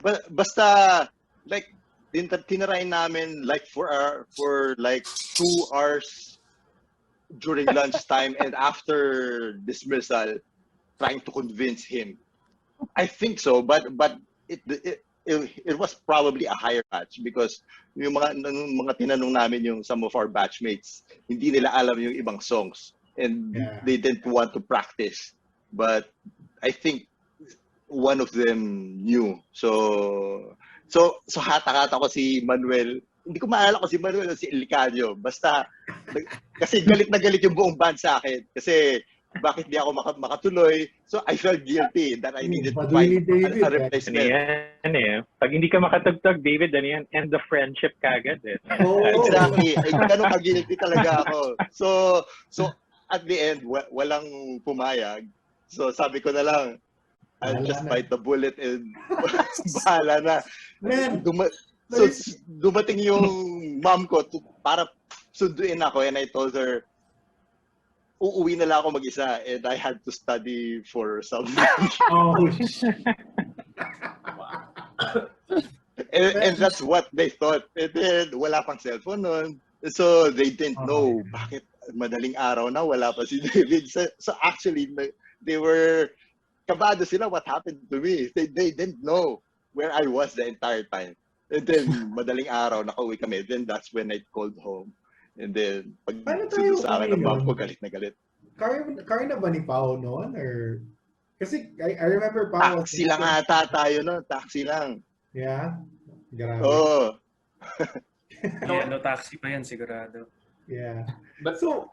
But basta like tinry namin like for like 2 hours during lunchtime and after dismissal trying to convince him. I think so, but it was probably a higher batch because yung mga tinanong namin yung some of our batchmates, hindi nila alam yung ibang songs and they didn't want to practice. But I think one of them knew. So hata-hata ko si Manuel. Hindi ko maalala ko si Manuel o si Elicanio. Basta, kasi galit na galit yung buong band sa akin. Kasi, bakit di ako makatuloy? So, I felt guilty that I needed to find a replacement. Yan eh. Pag hindi ka makatugtog, David, ano yan? End the friendship kagad eh. Exactly. Ganun ka-guilty talaga ako. So, at the end, walang pumayag. So, sabi ko na lang, I'll just bite the bullet and bahala na. Man, Dumating yung mom ko para sunduin ako and I told her, uuwi na lang ako mag-isa and I had to study for something. Oh, and that's what they thought. And then, wala pang cellphone nun. So, they didn't know bakit madaling araw na wala pa si David. So actually, they were kabado sila what happened to me. They didn't know where I was the entire time. And then, madaling araw, nakauwi kami. Then, that's when I called home. And then, pag sundo sa akin ng mom ko, galit na galit. Car na ba ni Pao noon? Or... Kasi, I remember Pao... Taxi lang ata tayo, no? Taxi lang. Yeah? Grabe. Oo. Yeah, no taxi pa yan, sigurado. Yeah. But so,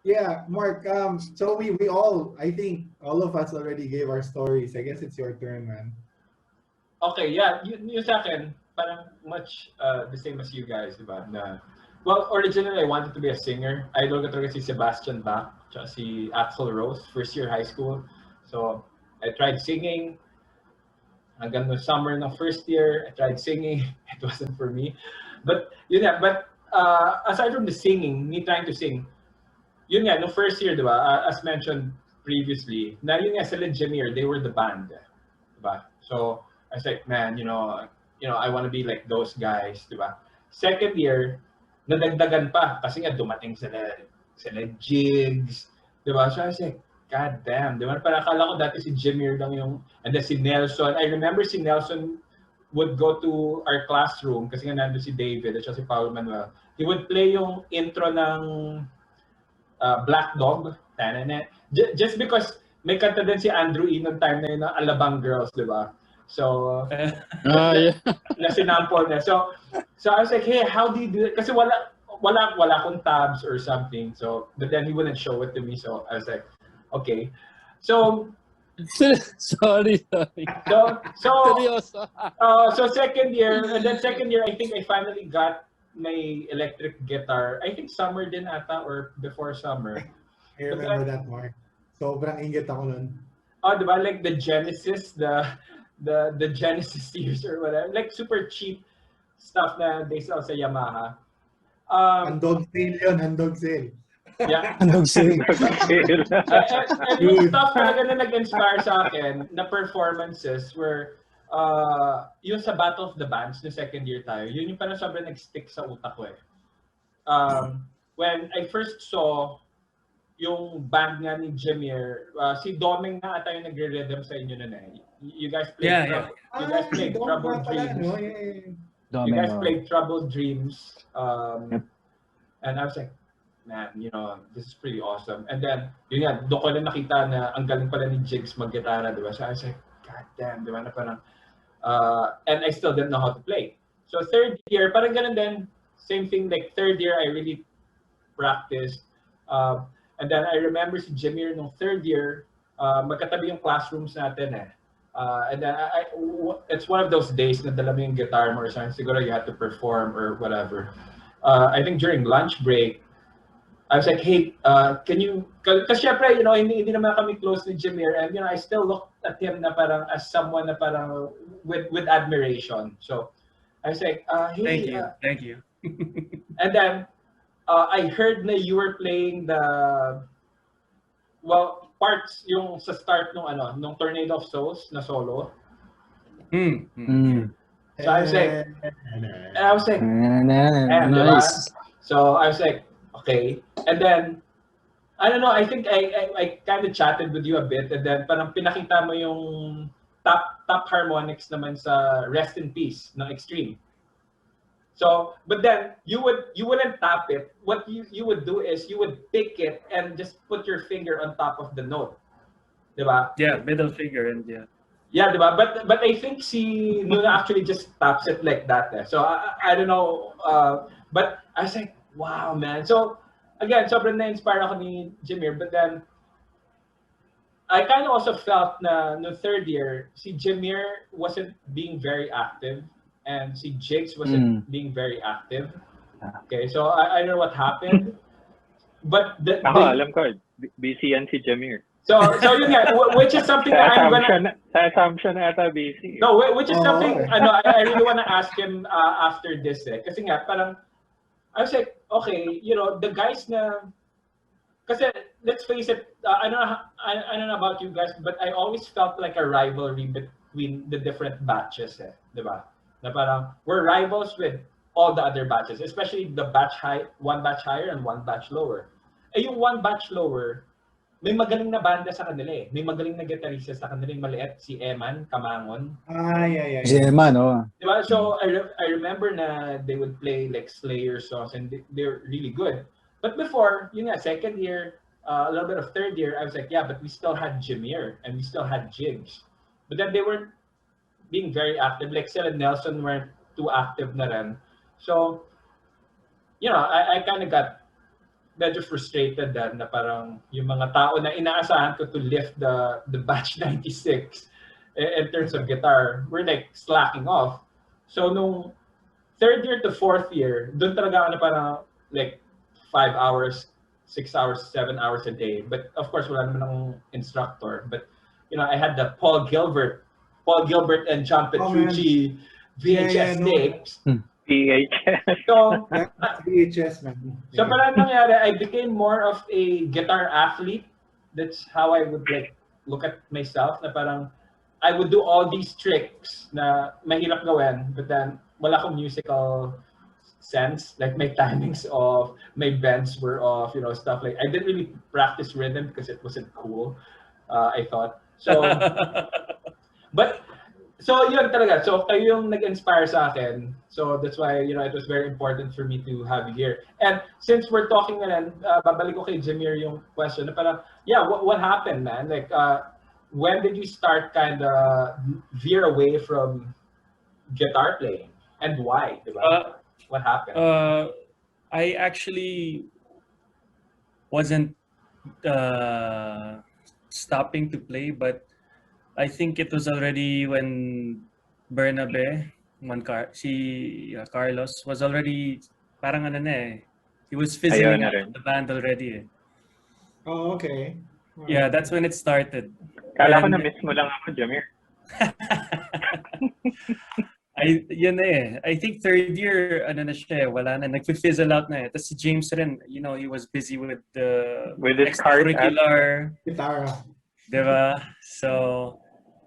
yeah, Mark, so we all, I think, all of us already gave our stories. I guess it's your turn, man. Okay, yeah, yung sa akin, parang much the same as you guys, diba? Well, originally, I wanted to be a singer. Idol ko talaga si Sebastian Bach, tsaka si Axl Rose, first year high school. So, I tried singing. Hanggang the summer ng first year, I tried singing. It wasn't for me. But, yun nga, aside from the singing, me trying to sing, yun nga, no first year, diba? As mentioned previously, na yun nga sila Jemir, they were the band. Diba? So, I was like, man, you know, I want to be like those guys, di ba? Second year, nadagdagan pa kasi nga dumating sila Jigs, di ba? So I was like, God damn, di ba? Parang akala ko dati si Jemir lang yung, and then si Nelson. I remember si Nelson would go to our classroom kasi nga nandun si David at si Paolo Manuel. He would play yung intro ng Black Dog. Just because may kanta din si Andrew E noong time na yun ng Alabang Girls, di ba? So, yeah. na sinampol niya. So I was like, hey, how do you do it? Kasi wala akong tabs or something. So, but then he wouldn't show it to me. So I was like, okay. So, sorry. So second year, and then second year, I think I finally got my electric guitar. I think summer din ata or before summer. I remember that, Mark. Sobrang inggit ako nun. Oh, diba? Like the Genesis, the Genesis series or whatever, like super cheap stuff na they sell sa Yamaha. Handog sale yun, handog sale. Yeah. Handog sale. And yung stuff talaga na nag-inspire sa akin na performances were yung sa Battle of the Bands na second year tayo, yun yung parang sobrang nag-stick sa utak ko eh. When I first saw yung band nga ni Jemir, si Doming na ata yung nagre-rhythm sa inyo na eh. You guys played you guys played Troubled Dreams. You guys played Troubled Dreams. And I was like, man, you know, this is pretty awesome. And then, yun nga, doon ko na nakita na ang galing pala ni Jigs mag-gitara, di ba? So I was like, God damn, di ba? Na parang, and I still didn't know how to play. So third year, parang ganun din, same thing, like third year, I really practiced. And then I remember si Jemir nung third year, magkatabi yung classrooms natin eh. And then it's one of those days na dala mo yung guitar mo or something, siguro you had to perform or whatever. I think during lunch break, I was like, hey, can you, kasi syempre, you know, hindi naman kami close ni Jemir, and you know, I still looked at him na parang as someone na parang with admiration. So I was like, hey. Thank you. And then, I heard na you were playing the, well, parts yung sa start nung Tornado of Souls na solo. So I was like, nice. So I was like, okay. And then, I don't know, I think I kind of chatted with you a bit, and then parang pinakita mo yung top harmonics naman sa Rest in Peace ng Extreme. So, but then you wouldn't tap it. What you would do is you would pick it and just put your finger on top of the note. Diba? Yeah, middle finger and yeah. Yeah, diba? But I think si Nuna actually just taps it like that. Eh. So I don't know. But I was like, wow, man. So again, sobrang na-inspire ako ni Jemir. But then I kind of also felt na no third year, si Jemir wasn't being very active. And si Jigs wasn't being very active. Okay, so I don't know what happened. But alam ko, busy yan si Jemir. So yun nga, which is something that I'm gonna... Sa assumption na ata busy. No, which is something I really want to ask him after this eh. Kasi nga, parang, I was like, okay, you know, the guys na... Kasi let's face it, I don't know about you guys, but I always felt like a rivalry between the different batches, diba? Na parang we're rivals with all the other batches, especially the one batch higher and one batch lower. Eh yung one batch lower, may magaling na banda sa kanila eh. May magaling na gitarista sa kanila, yung maliit, si Eman Kamangon. Yeah. Si Eman, oh. Diba? So I remember na they would play like Slayer songs and they're really good. But before, yun nga, second year, a little bit of third year, I was like, yeah, but we still had Jemir and we still had Jigs. But then they weren't being very active. Like sila Nelson weren't too active na rin. So, you know, I kind of got medyo frustrated then na parang yung mga tao na inaasahan ko to lift the batch 96 in terms of guitar, we're like slacking off. So nung third year to fourth year, doon talaga ano parang like 5 hours, 6 hours, 7 hours a day. But of course, wala naman akong instructor. But you know, I had the Paul Gilbert and John Petrucci VHS tapes. VHS. So, VHS, man. So parang nangyari, I became more of a guitar athlete. That's how I would like look at myself. Na parang I would do all these tricks na mahirap gawin, but then wala akong musical sense. Like my timings off, my bends were off, you know, stuff like. I didn't really practice rhythm because it wasn't cool. I thought so. But so yun talaga. So kayo yung nag-inspire sa akin. So that's why, you know, it was very important for me to have you here. And since we're talking na rin, babalik ko kay Jemir yung question na parang, yeah, what happened, man? Like, when did you start kind of veer away from guitar playing? And why? Diba? What happened? I actually wasn't stopping to play, but I think it was already when Bernabe, Carlos was already parang ano na eh. He was fizzling out of the band already eh. Oh, okay. Yeah, that's when it started. Kala ko na miss mo lang ako, Jemir. Yun na eh. I think third year, ano na siya, wala na. Nag-fizzle out na eh. Tapos si James rin, you know, he was busy with the extracurricular guitar. Diba? So,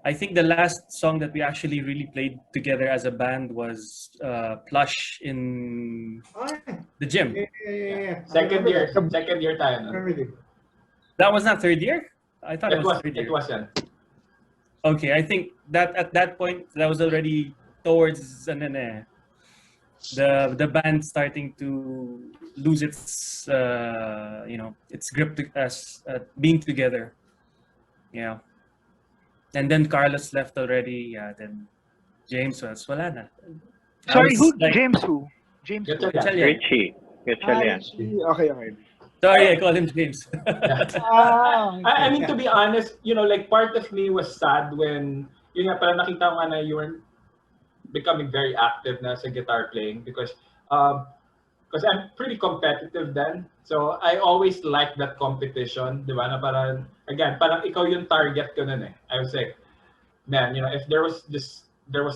I think the last song that we actually really played together as a band was Plush in the gym. Yeah. Second year tayo. No? That was not third year? I thought it was third year. It wasn't. Okay, I think that at that point, that was already towards the band starting to lose its its grip as being together. Yeah. And then Carlos left already. Yeah, then James was wala na. Sorry, who? Like, James who? James who? Richie. Okay. Sorry, I called him James. I mean, to be honest, you know, like part of me was sad when, yun nga, parang nakita ko nga na you weren't becoming very active na sa guitar playing because I'm pretty competitive then. So I always liked that competition, di ba? Na parang, again, parang ikaw yung target ko nun eh. I was like, man, you know, if there was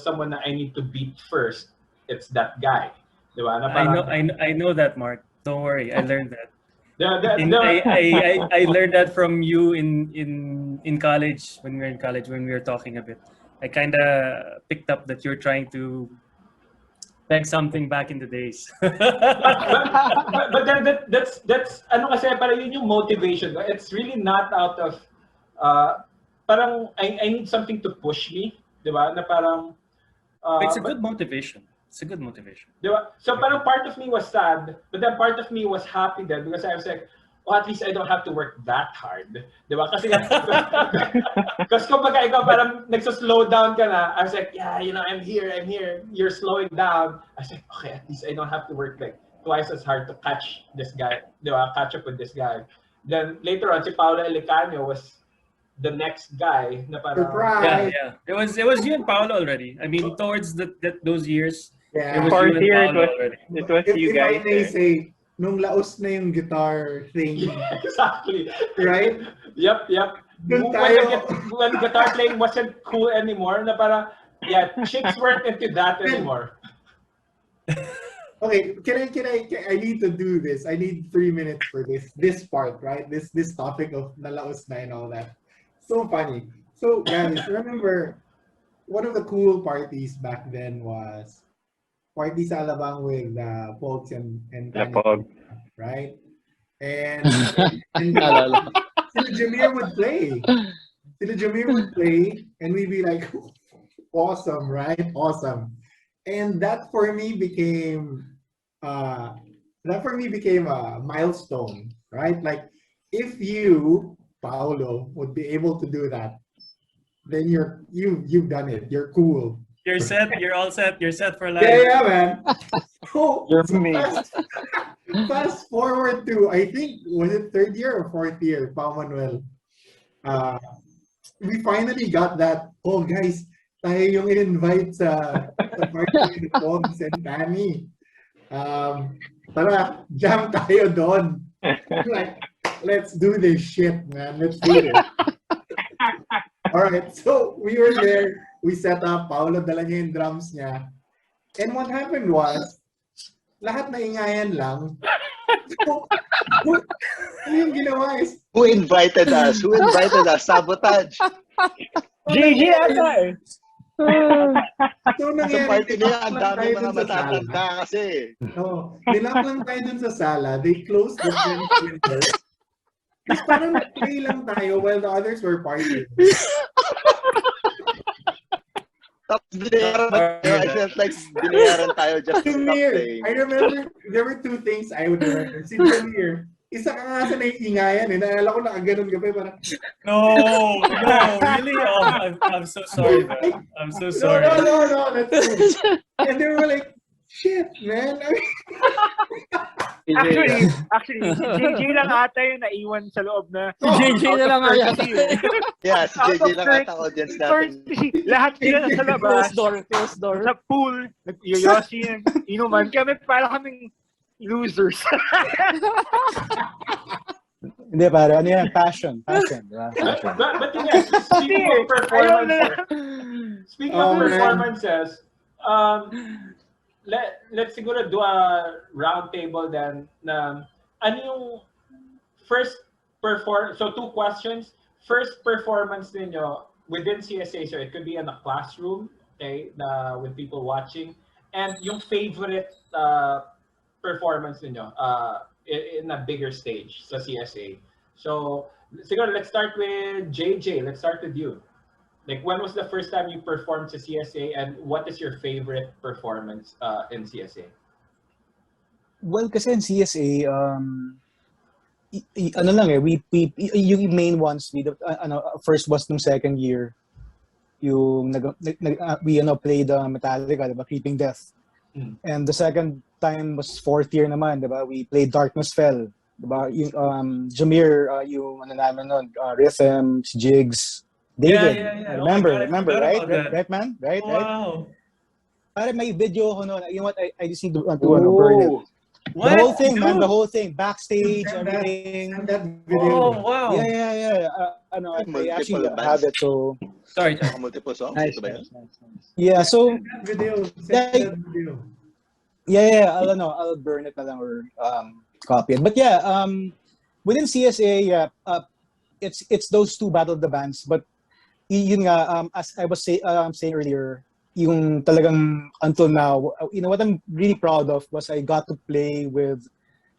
someone that I need to beat first, it's that guy. Di ba? Na parang, I know that, Mark. Don't worry, I learned that. I learned that from you in college when we were in college when we were talking a bit. I kind of picked up that you're trying to peg something back in the days. but then that's ano kasi parang yun yung motivation. It's really not out of parang I need something to push me, di ba? Na parang it's a good motivation. It's a good motivation. Diba? So parang part of me was sad, but then part of me was happy then because I was like, oh, at least I don't have to work that hard. Diba? Kasi kumbaga ikaw parang nagsa-slow down ka na. I was like, yeah, you know, I'm here. You're slowing down. I was like, okay, at least I don't have to work like twice as hard to catch this guy. Diba? Catch up with this guy. Then later on, si Paolo Elican was the next guy na parang... Yeah. It was you and Paolo already. I mean, towards those years, yeah. It was Fourth you year, and Paolo already. It was you guys. If I may say, nung laos na yung guitar thing. Yeah, exactly. Right? Yep. When guitar playing wasn't cool anymore, na parang, yeah, chicks weren't into that anymore. Okay, I need to do this. I need 3 minutes for this part, right? This topic of nalaos na and all that. So funny. So guys, remember one of the cool parties back then was party sa Alabang with Pogs and The Tanya, Pog. right? And Naalala. Sila Jemir would play. And we'd be like, awesome, right? Awesome. And that for me became a milestone, right? Like if you, Paolo, would be able to do that, then you've done it. You're cool. You're set. You're all set. You're set for life. Yeah, man. So, You're so me. fast forward to, I think, was it 3rd year or 4th year, Paolo Manuel? We finally got that, oh guys, tayo yung in-invite sa party ni Pogs and Tanny. Tara, jam tayo doon. Like, let's do this shit, man. Let's do this. All right, so we were there. We set up. Paolo dala niya yung drums niya. And what happened was, lahat na ingayan lang. So, yung ginawa is, Who invited us? Sabotage. JJ ata eh. so Sa nangyari, party na yan, ang nilak lang dami tayo mga dun sa sala. matatanda kasi. Nilak lang tayo dun sa sala. They closed the French window. Tapos parang nag-play lang tayo while the others were partying. Tapos binayaran tayo. I felt like binayaran tayo just to stop Jemir, playing. I remember, there were 2 things I would remember. Si Jemir, isa ka nga sa naiingayan eh. Naalala ko nakaganon ka pa parang, No, really? Oh, I'm so sorry, man. I'm so sorry. no, that's cool. And they were like, shit, man. I mean, Actually, si JJ lang ata yung naiwan sa loob na. Si JJ na lang nga yan. Yeah, si Out JJ of lang ata audience natin. courtesy, lahat sila nasa labas. Closed door. Sa pool, nag-yoyosi, inuman. Kami, para kaming losers. Hindi pare, ano yan? Passion. Diba? Passion. But yeah, speaking of performances, let's siguro do a round table then na ano yung first so 2 questions. First performance ninyo within CSA, so it could be in a classroom, okay, with people watching, and yung favorite performance ninyo in a bigger stage sa CSA. So siguro let's start with JJ. Let's start with you. Like, when was the first time you performed sa CSA, and what is your favorite performance in CSA? Well, kasi in CSA, ano lang eh, yung main ones, first was nung 2nd year, yung we played Metallica, diba? Creeping Death. And the second time was 4th year naman, diba? We played Darkness Fell, diba? Yung Jemir, yung namin nun, Rhythm, Jigs, David. Yeah. Remember, right? Right, man? Right, wow. Right? Para may video ko noon. You know what? I just need to burn it. What? The whole thing, man. The whole thing. Backstage, everything. that video. Oh, wow. Yeah. I actually have it, so... Sorry, multiple songs. Nice. Nice. Yeah, so... Video. Yeah. I'll burn it na lang or copy it. But yeah, within CSA, it's those 2 Battle of the Bands. But yun nga, as I was saying earlier, yung talagang until now, what I'm really proud of was I got to play with,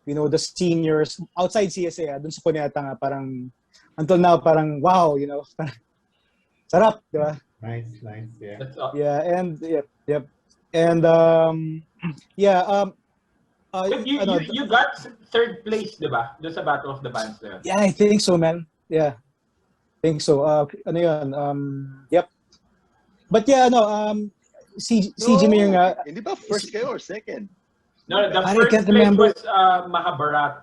the seniors outside CSA, dun sa Cuneta nga, parang, until now, parang, wow, parang, sarap, di ba? Nice, yeah. Yeah, and, yep. And, You got 3rd place, di ba? Doon sa Battle of the Bands there. Yeah, I think so, man. Yeah. Think so. Yep. But yeah, si Jemir nga. Hindi ba first kayo or second? No, the first place was Mahabharata.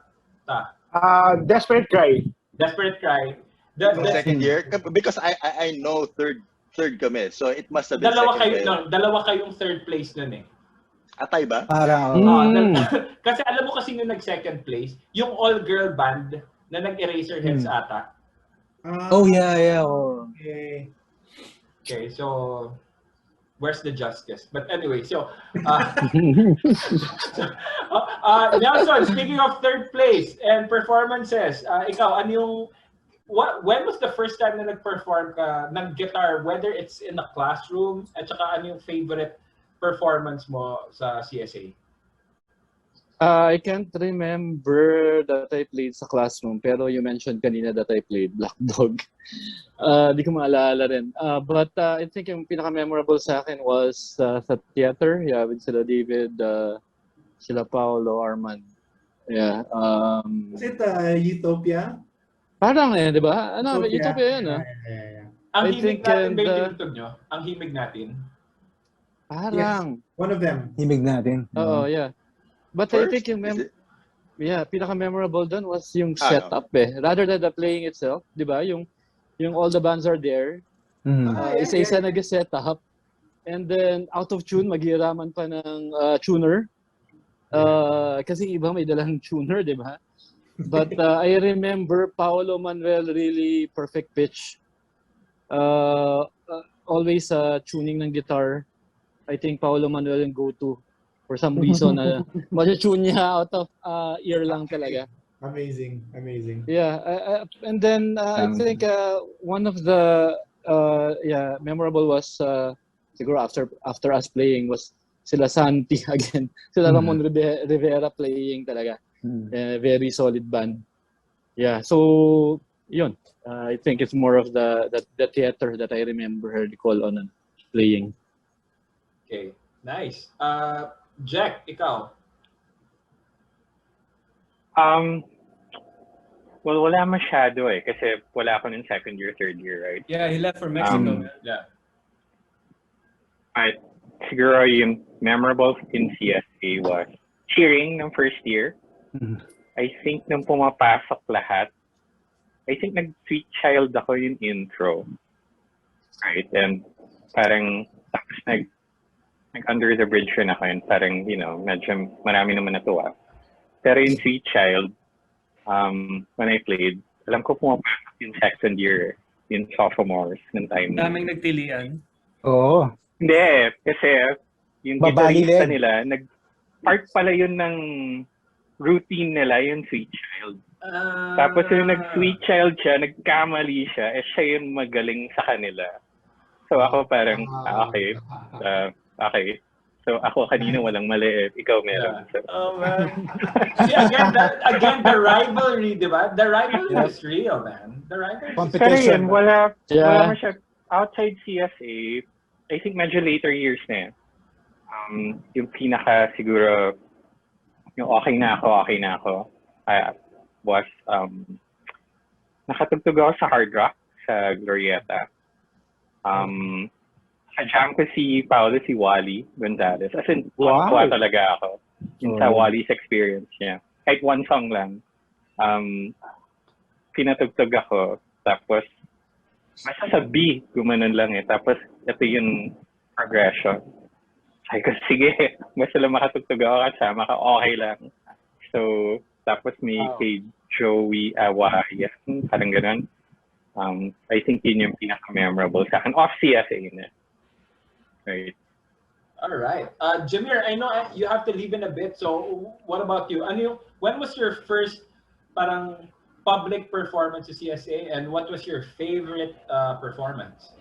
Desperate Cry. The second year? Because I know third kami, so it must have been dalawa kayong 3rd place nun eh. Atay ba? Parang, kasi alam mo kasi yung nag-2nd place, yung all-girl band na nag-Eraserheads ata. Oh, yeah. Oh. Okay. Okay, so where's the justice? But anyway, so Nelson, speaking of third place and performances, ikaw, ano yung when was the first time na nag-perform ka ng guitar, whether it's in the classroom, at saka ano yung favorite performance mo sa CSA? I can't remember that I played sa classroom, pero you mentioned kanina that I played Black Dog. Di ko maalala rin. But I think yung pinaka-memorable sa akin was sa theater, with sila David, sila Paolo, Arman. Yeah. Was it Utopia? Parang di ba? Utopia yun, Yeah. Ang I himig think, natin ba yung tinutog nyo? Ang himig natin? Parang. Yes, one of them. Himig natin. Oo, yeah. But First? I think yung pinaka-memorable doon was yung No. setup rather than the playing itself, 'di ba? Yung all the bands are there. Isa-isa nag-set up. And then out of tune, maghihiraman pa ng tuner. Kasi iba may dalang tuner, 'di ba? But I remember Paolo Manuel really perfect pitch. Always tuning ng guitar. I think Paolo Manuel yung go-to. For some reason, ma-tune niya out of ear lang talaga. Amazing. Yeah, and then I think one of the memorable was siguro after us playing was sila Santi again. Sila Ramon Rivera playing talaga. Very solid band. Yeah, so yun. I think it's more of the theater that I remember her recall on playing. Okay, nice. Jack, ikaw? Well, wala masyado kasi wala ako ng second year, third year, right? Yeah, he left for Mexico. Yeah. Siguro yung memorable in CSA was cheering ng first year. I think nung pumapasok lahat, I think nag-sweet child ako yung intro. Right? And parang tapos under the bridge rin ako yun. Parang, medyo marami naman natuwa. Pero yung Sweet Child, when I played, alam ko pumapasok yung second year, yung sophomores ng time. Daming nagtilian. Oo. Hindi, kasi yung guitarista nila, part pala yun ng routine nila, yung Sweet Child. Tapos yung nag-Sweet Child siya, nagkamali siya, siya yung magaling sa kanila. So ako parang, okay. Okay. So ako kanina walang mali ikaw meron. So. Oh man. See, again the rivalry, di ba? The rivalry is real, man. The rivalry. Pero yun, wala siya outside CSA. I think medyo later years na. Yung pinaka siguro yung okay na ako was nakatugtog ako sa Hard Rock sa Glorieta. Ka-jam ko si Paolo, si Wally Gonzalez. As in, tuwa talaga ako. Yung sa Wally's experience niya. Kahit one song lang. Pinatugtog ako. Tapos, basta sa B, gumanon lang Tapos, ito yung progression. Sabi ko, sige, basta lang makatugtog ako kasama ka, okay lang. So, tapos may kay Joey Awayan, parang ganun. I think yun yung pinaka-memorable sa akin. Off CSA na. Right. All right. Jemir, I know you have to leave in a bit. So, what about you? When was your first parang public performance at CSA, and what was your favorite performance?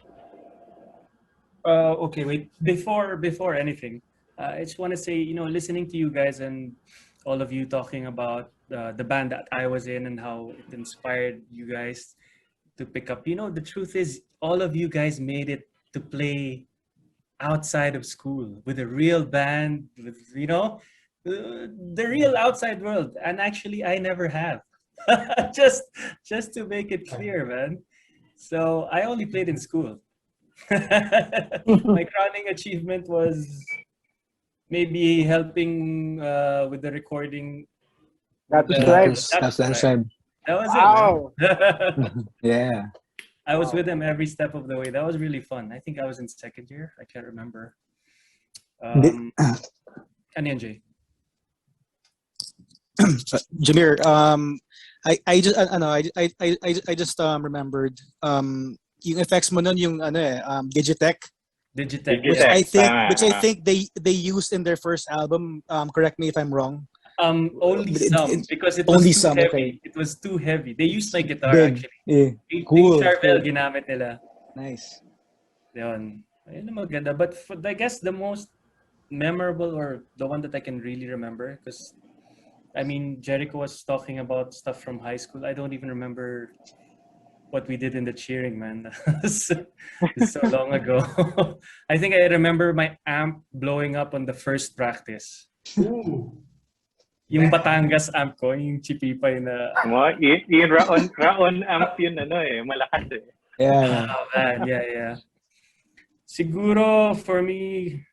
Okay, wait. Before anything, I just want to say, listening to you guys and all of you talking about the band that I was in and how it inspired you guys to pick up. The truth is, all of you guys made it to play outside of school with a real band, with the real outside world. And actually, I never have. just to make it clear, man. So I only played in school. My crowning achievement was maybe helping with the recording. That's right. That's right. That was it. Man. Yeah. I was with him every step of the way. That was really fun. I think I was in second year. I can't remember. NJ. Jemir, I just remembered yung effects mo nun yung Digitech Digitech. Which I think they used in their first album. Correct me if I'm wrong. Only some because it was only too some, heavy. okay. It was too heavy. They used my guitar Big. actually. Yeah. Yung Cool. Charvel Cool. ginamit nila. Nice. Yun. Ayun ang maganda. But I guess the most memorable or the one that I can really remember, because I mean Jericho was talking about stuff from high school. I don't even remember what we did in the cheering, man. It's so long ago. I think I remember my amp blowing up on the first practice. Ooh. Yung Batangas amp ko, yung chipipay na... Yung Raon amp yun, malakas eh. Yeah. Oh, man, yeah. Siguro, for me,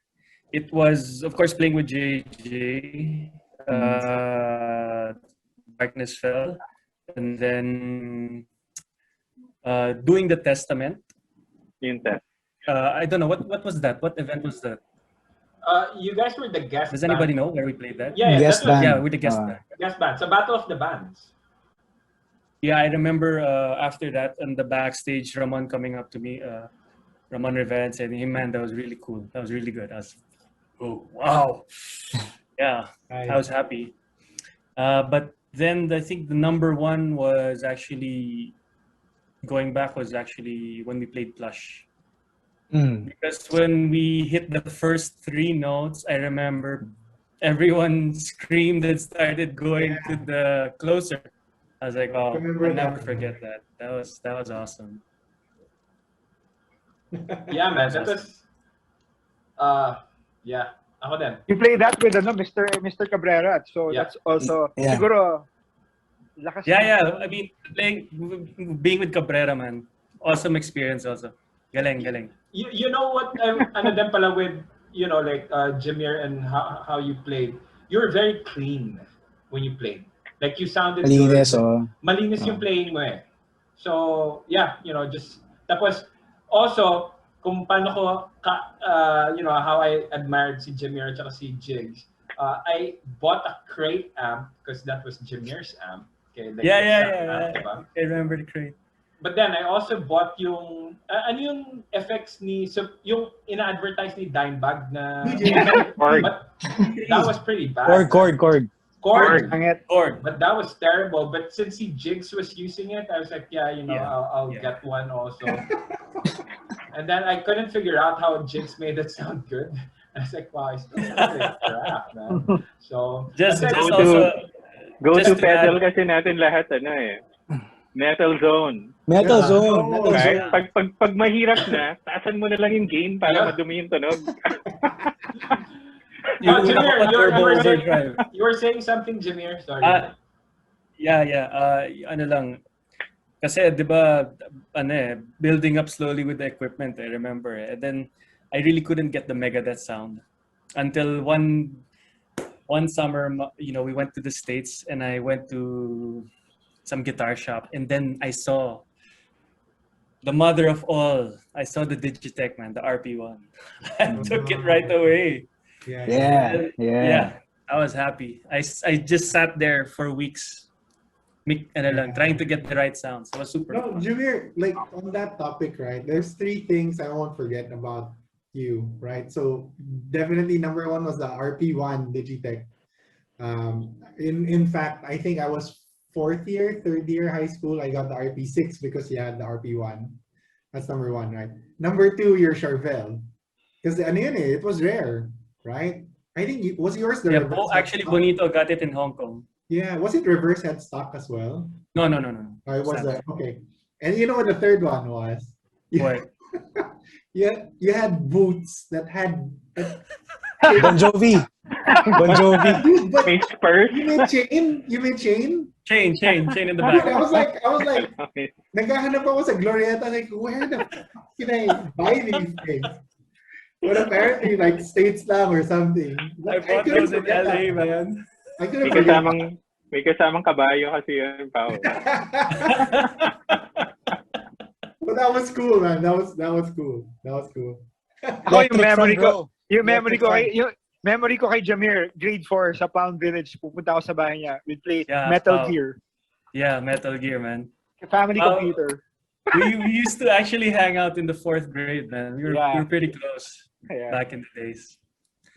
it was, of course, playing with JJ. Darkness Fell. And then doing the Testament. I don't know, what was that? What event was that? You guys were the guest Does band. anybody know where we played that? Yeah, Guest band. Yeah, we're the guest band. Guest band. So Battle of the Bands. Yeah, I remember after that, on the backstage, Ramon coming up to me, Ramon Rivera, and saying, "Hey man, that was really cool. That was really good." I was, oh wow, yeah, I was happy. But then I think the number one was actually going back was actually when we played Plush. Because when we hit the first 3 notes, I remember everyone screamed and started going to the closer. I was like, oh, I'll never forget that. That was awesome. Yeah, man. That was yeah. Ako din. You play that with Mr. Cabrera, so Yeah. that's also Yeah. siguro lakas. Yeah. I mean, being with Cabrera, man, awesome experience also. Galing. You know what? Ano din pala with like Jemir and how you played. You were very clean when you played. Like you sounded Malinis, good. Malinis yung playing mo eh. So yeah, just tapos also kung paano ko how I admired si Jemir at si Jigs. I bought a crate amp because that was Jemir's amp. Okay, like Yeah. Diba? I remember the crate. But then I also bought yung ano yung effects ni yung ina-advertise ni Dimebag na but that was pretty bad. Chord. But that was terrible. But since Jigs was using it, I was like, I'll get one also. And then I couldn't figure out how Jigs made it sound good. I was like, wow, it's still like crap, man. So just go to pedal kasi natin lahat Metal Zone. Right? Pag mahirap na, taasan mo na lang yung gain para madumi yung tunog. Jemir, you were saying something, Jemir. Sorry. Ano lang. Kasi, di ba, building up slowly with the equipment, I remember. And then, I really couldn't get the Megadeth sound. Until one summer, we went to the States and I went to some guitar shop, and then I saw the mother of all. I saw the Digitech, man, the RP1. I took it right away. Yeah. I was happy. I just sat there for weeks, trying to get the right sounds. It was super fun. Jemir, like on that topic, right? There's 3 things I won't forget about you, right? So definitely number 1 was the RP1 Digitech. In fact, I think I was 3rd year high school, I got the RP6 because you had the RP1. That's number 1, right? Number 2, your Charvel. Because it was rare, right? I think was yours the reverse actually headstock? Bonito got it in Hong Kong. Yeah, was it reverse headstock as well? No. Oh, it was that. Okay. And you know what the third one was? What? You had boots that had Bon Jovi. Dude, but Spurs. You made chain? Chain in the back. I was like, naghahanap ako sa Glorieta, like, where the fuck can I buy these things? But apparently, like, States lang or something. I bought those in LA, man. I couldn't forget. May kasamang kabayo kasi yun, Pao. But that was cool, man. That was cool. Ako yung memory ko kay Jemir, grade 4 sa Pound Village, pupunta ako sa bahay niya. We play Metal Gear. Yeah, Metal Gear, man. Family computer. we used to actually hang out in the 4th grade, man. We were pretty close back in the days.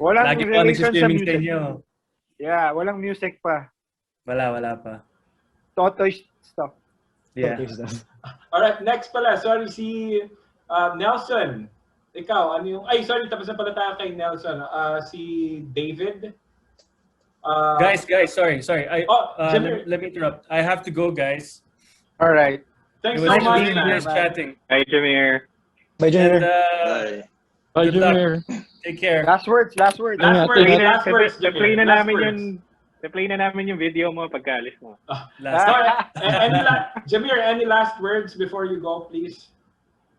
Walang Lagi po relation sa nagsiswimming sa music. inyo. Yeah, walang music pa. Wala pa. Totoy stuff. Yeah. Alright, next pala. Sorry, si Nelson. Ikaw, ano yung... Ay, sorry, tapos na pala tayo kay Nelson. Si David. Guys, sorry. Let me interrupt. I have to go, guys. All right. Thanks It so was much, really nice chatting. Bye, Jemir. Bye, Jemir. And, Bye, good luck. Jemir. Take care. Last words. Last words, Na-play na namin yung video mo pagkaalis mo. Jemir, any last words before you go, please?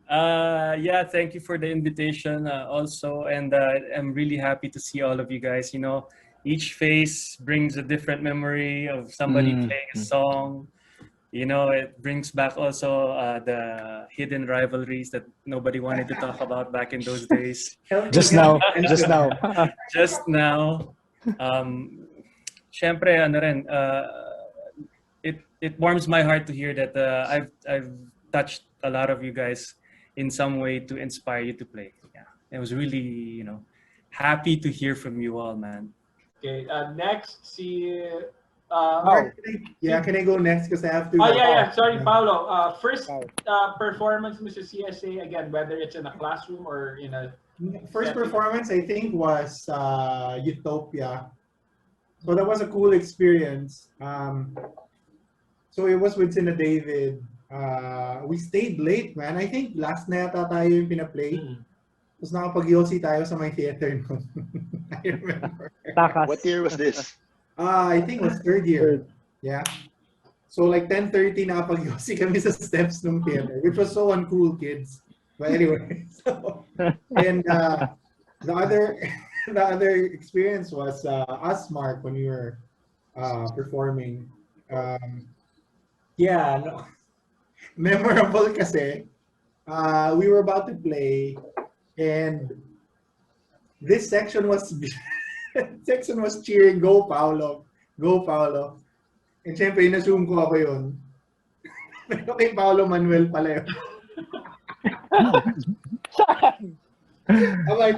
Yeah, thank you for the invitation also, and I'm really happy to see all of you guys. You know, each face brings a different memory of somebody playing a song. You know, it brings back also the hidden rivalries that nobody wanted to talk about back in those days. Just now. Just now. Syempre, ano rin, it warms my heart to hear that I've touched a lot of you guys in some way to inspire you to play. Yeah, it was really, happy to hear from you all, man. Okay, next, can I go next because I have to? Sorry, Paolo. First performance mo sa CSA, again, whether it's in a classroom or in a... First performance, I think, was Utopia. So that was a cool experience. So it was with Sina David. We stayed late, man. I think last na yata tayo yung pinaplay. Tapos nakapag-yossi tayo sa may theater nun. I remember. What year was this? I think it was 3rd year. Yeah. So like 10:30 nakapag-yossi kami sa steps ng theater, which was so uncool, kids. But anyway, and the other experience was us, Mark, when we were performing. Memorable kasi we were about to play, and this section was cheering, "Go Paolo, go Paolo." And syempre, in-assume ko ako yun. Pero kay Paolo Manuel pala yun. I'm like,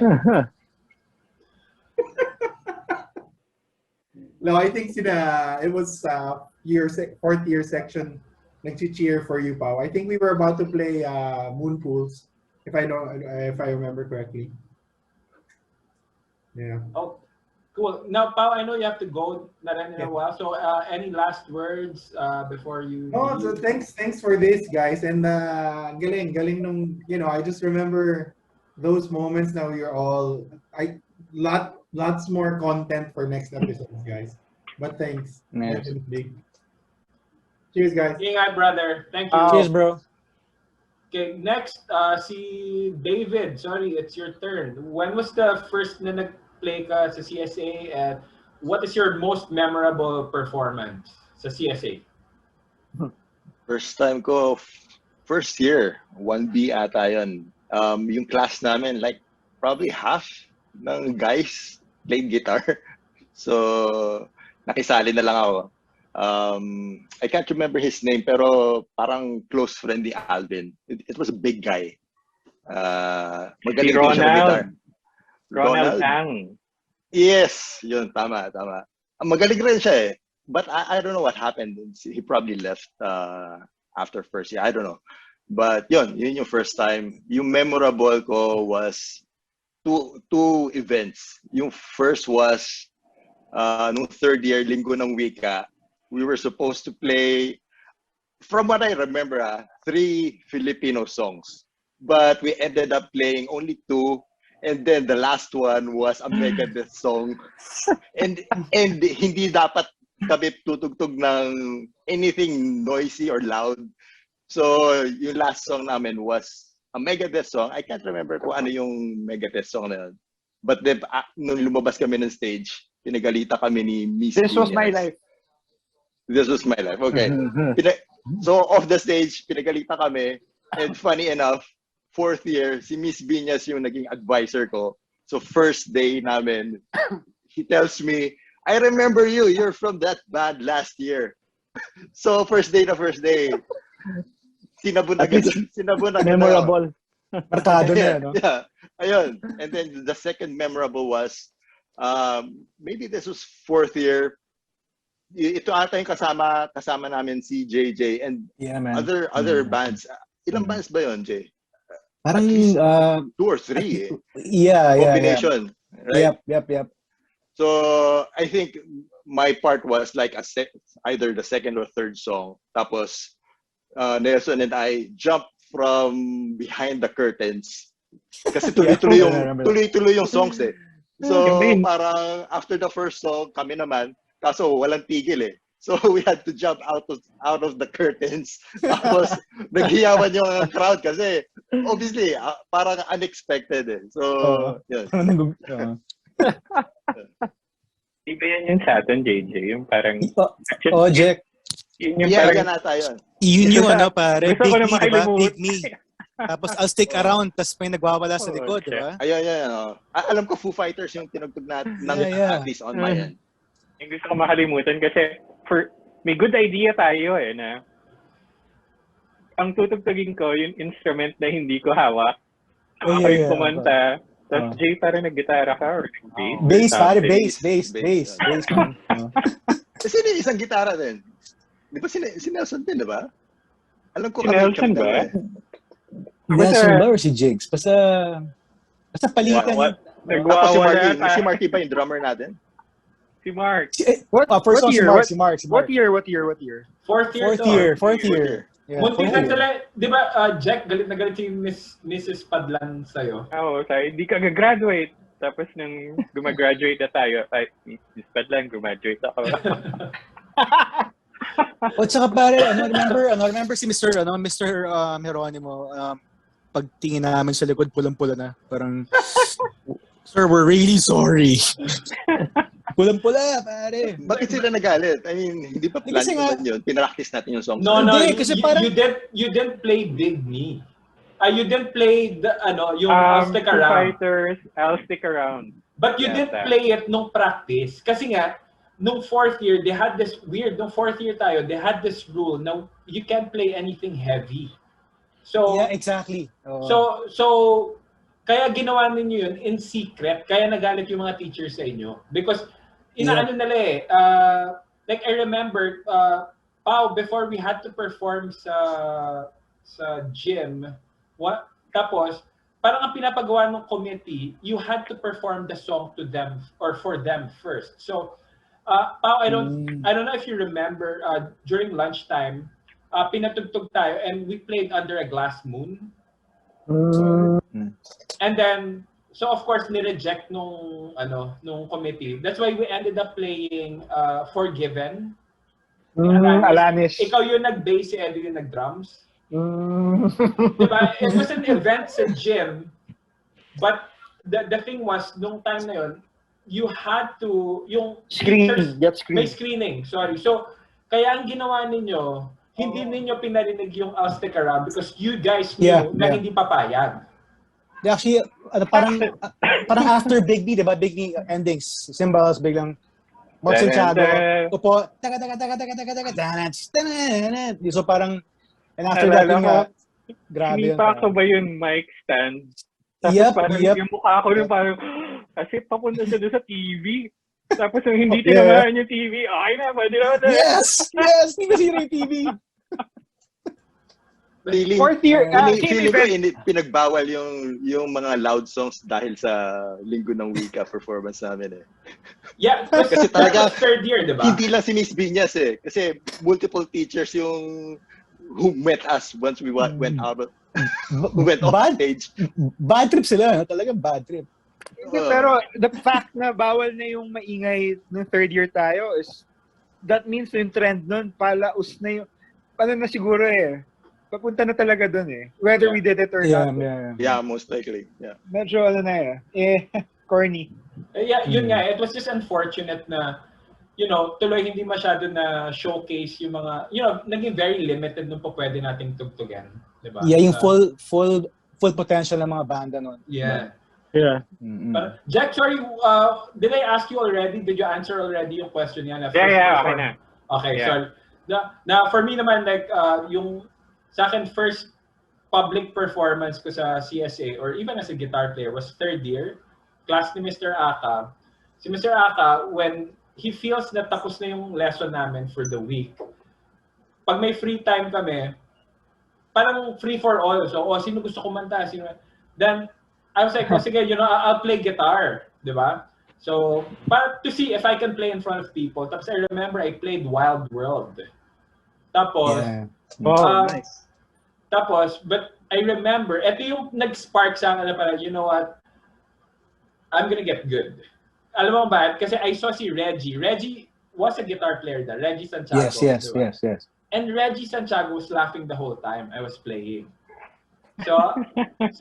no, I think it was 4th year section nag-cheer for you, Pao. I think we were about to play Moon Pools, if I remember correctly. Yeah. Oh, cool. Now, Pao, I know you have to go na rin in a while. So, any last words before you? Oh, so thanks for this, guys. And galing nung, I just remember those moments. Now you're all lots more content for next episodes, guys. But thanks. Nice. Definitely. Cheers, guys. Ingat, brother. Thank you. Cheers, bro. Okay, next, si David. Sorry, it's your turn. When was the first na nag-play ka sa CSA, and what is your most memorable performance sa CSA? First time ko, first year, 1B ata yun. Yung class namin, like probably half ng guys played guitar. So, nakisali na lang ako. I can't remember his name, pero parang close friend ni Alvin. It was a big guy. Magaling din siya mag-guitar. Ronald Ang. Yes, yun, tama. Magaling rin siya eh. But I don't know what happened. He probably left after first year. I don't know. But yun yung first time. Yung memorable ko was two events. Yung first was nung 3rd year, Linggo ng Wika. We were supposed to play, from what I remember, 3 Filipino songs. But we ended up playing only 2. And then the last one was a Megadeth song. And hindi dapat kami tutugtog ng anything noisy or loud. So yung last song namin was a Megadeth song. I can't remember kung ano yung Megadeth song na yun. But then, nung lumabas kami ng stage, pinagalita kami ni Miss This Was My Life. This was my life. Okay. So off the stage, pinagalita kami. And funny enough, 4th year, si Miss Viñas yung naging advisor ko. So first day namin, he tells me, I remember you. You're from that band last year. So first day, Sinabon At agad. least Sinabon agad. memorable. Markado na yan, no? Yeah. Ayun. And then the second memorable was, maybe this was fourth year. Ito ata yung kasama namin si JJ and Yeah, man. other bands. Ilang bands ba yun, Jay? Parang, At least 2 or 3 yeah. combination. Right? Yep. So I think my part was like either the second or third song. Tapos Nelson and I jumped from behind the curtains. Kasi tuloy-tuloy yung songs eh. So parang after the first song, kami naman, kaso walang tigil eh. So we had to jump out of the curtains. Tapos naghiyawan yung crowd kasi obviously parang unexpected eh. So yun. Iba yan sa atin, JJ. Yung parang... Jack. Yung parang... Yun yung ano pare, Gusto big ko na me, diba? makalimutan. Big me. Tapos I'll stick around, tapos may nagwawala sa likod, diba? Ayan. Alam ko Foo Fighters yung tinugtog natin at least on my end. Yung gusto ko makalimutan kasi may good idea tayo eh na ang tutugtugin ko yung instrument na hindi ko hawak. Ako yung kumanta. Tapos Jay parang nag-gitara ka or nag-bass? Bass, pare. Bass. Sino yung isang gitara din? Di ba si Nelson din, di ba? Alam ko si Nelson ba? Nelson ba or si Jigs? Basta palitan. Nagwawala. Si Marky ba yung drummer natin? Si Mark. First song si Mark. What year? Fourth year. Yeah, muntik na sila, di ba, Jack, galit na galit si Mrs. Padlan sa'yo. Oo, hindi ka gagraduate. Tapos nung gumagraduate na tayo, Miss Padlan, graduate ako. O tsaka pare, remember si Mr. Geronimo, pagtingin namin sa likod, pulang-pula na. Parang, sir, we're really sorry. Pulang-pula, pare. Bakit sila nagalit? I mean, hindi pa plan naman yun. Pinractice natin yung song. No, kasi parang... you didn't play Big Me. You didn't play yung I'll Stick Around. Fighters, I'll Stick Around. But you didn't play it nung practice. Kasi nga, nung fourth year, they had this nung fourth year tayo, they had this rule na you can't play anything heavy. So, yeah, exactly. So, kaya ginawa ninyo yun in secret. Kaya nagalit yung mga teachers sa inyo. Because, inaano nila eh. Like, I remember, Pao, before we had to perform sa gym, tapos, parang ang pinapagawa ng committee, you had to perform the song to them or for them first. So, Pao, I don't know if you remember, during lunchtime, pinatugtog tayo and we played Under a Glass Moon. And then, so of course, ni-reject nung committee. That's why we ended up playing Forgiven. Alanis. Ikaw yung nag-bass, si Eddie yung nag-drums. Diba? It was an event sa gym, but the thing was, nung time na yun, you had to, may screening, sorry. So, kaya ang ginawa ninyo, hindi ninyo pinarinig yung I'll Stick Around because you guys knew na hindi papayag. Actually, parang after Big B, diba? Big B endings, cymbals, biglang Marcelo, upo, so parang, and after that, grabe yun. Hinipa ko ba yung mic stand? Tapos parang yung mukha ko yung parang, kasi papunta siya doon sa TV. Tapos yung hindi tinamaan yung TV, okay na, pwede na. Yes! Hindi masira yung TV. Fourth year, feeling ko pinagbawal yung mga loud songs dahil sa Linggo ng Wika performance namin eh. Yeah, kasi talaga third year, diba? Hindi lang si Miss Viñas eh. Kasi multiple teachers yung who met us once we went out of stage. Bad trip sila, talagang bad trip. Pero the fact na bawal na yung maingay nung third year tayo is that means yung trend nun palaus na yung na siguro eh. Papunta na talaga dun eh. Whether we did it or not. Yeah, most likely. Yeah. Medyo corny. Yun nga, it was just unfortunate na, tuloy hindi masyado na showcase yung mga, naging very limited nung pwede nating tugtugan. Diba? Yeah, yung full potential ng mga banda nun. Yeah. Yeah. Jack, sorry, did I ask you already? Did you answer already yung question yan? Yeah, okay na. Okay, sorry. Now, for me naman, like, yung sa akin, first public performance ko sa CSA or even as a guitar player was third year, class ni Mr. Aka. Si Mr. Aka, when he feels na tapos na yung lesson namin for the week, pag may free time kami, parang free for all. So, sino gusto kumanta? Then, I was like, sige, I'll play guitar. Di ba? So, but to see if I can play in front of people. Tapos I remember I played Wild World. Tapos, Nice. Tapos, but I remember, ito yung nag-spark sa akin na parang, you know what, I'm gonna get good. Alam mo ba? Kasi I saw si Reggie. Reggie was a guitar player da. Reggie Santiago. Yes. And Reggie Santiago was laughing the whole time I was playing. So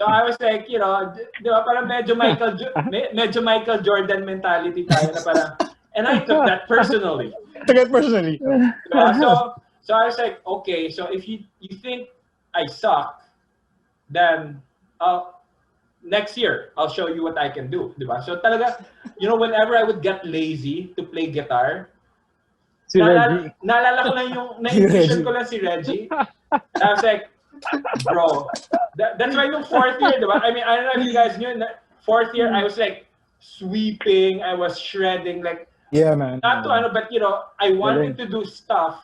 I was like, di ba, parang medyo Michael Jordan mentality tayo na parang, and I took that personally. Diba? So I was like, okay, so if you think I suck, then next year I'll show you what I can do, diba? So talaga, whenever I would get lazy to play guitar, naalala ko lang na-envision ko lang si Reggie. And I was like, bro, that's why yung fourth year, diba? I mean, I don't know if you guys knew, fourth year I was like sweeping, I was shredding, like, yeah, man. Not to but I wanted to do stuff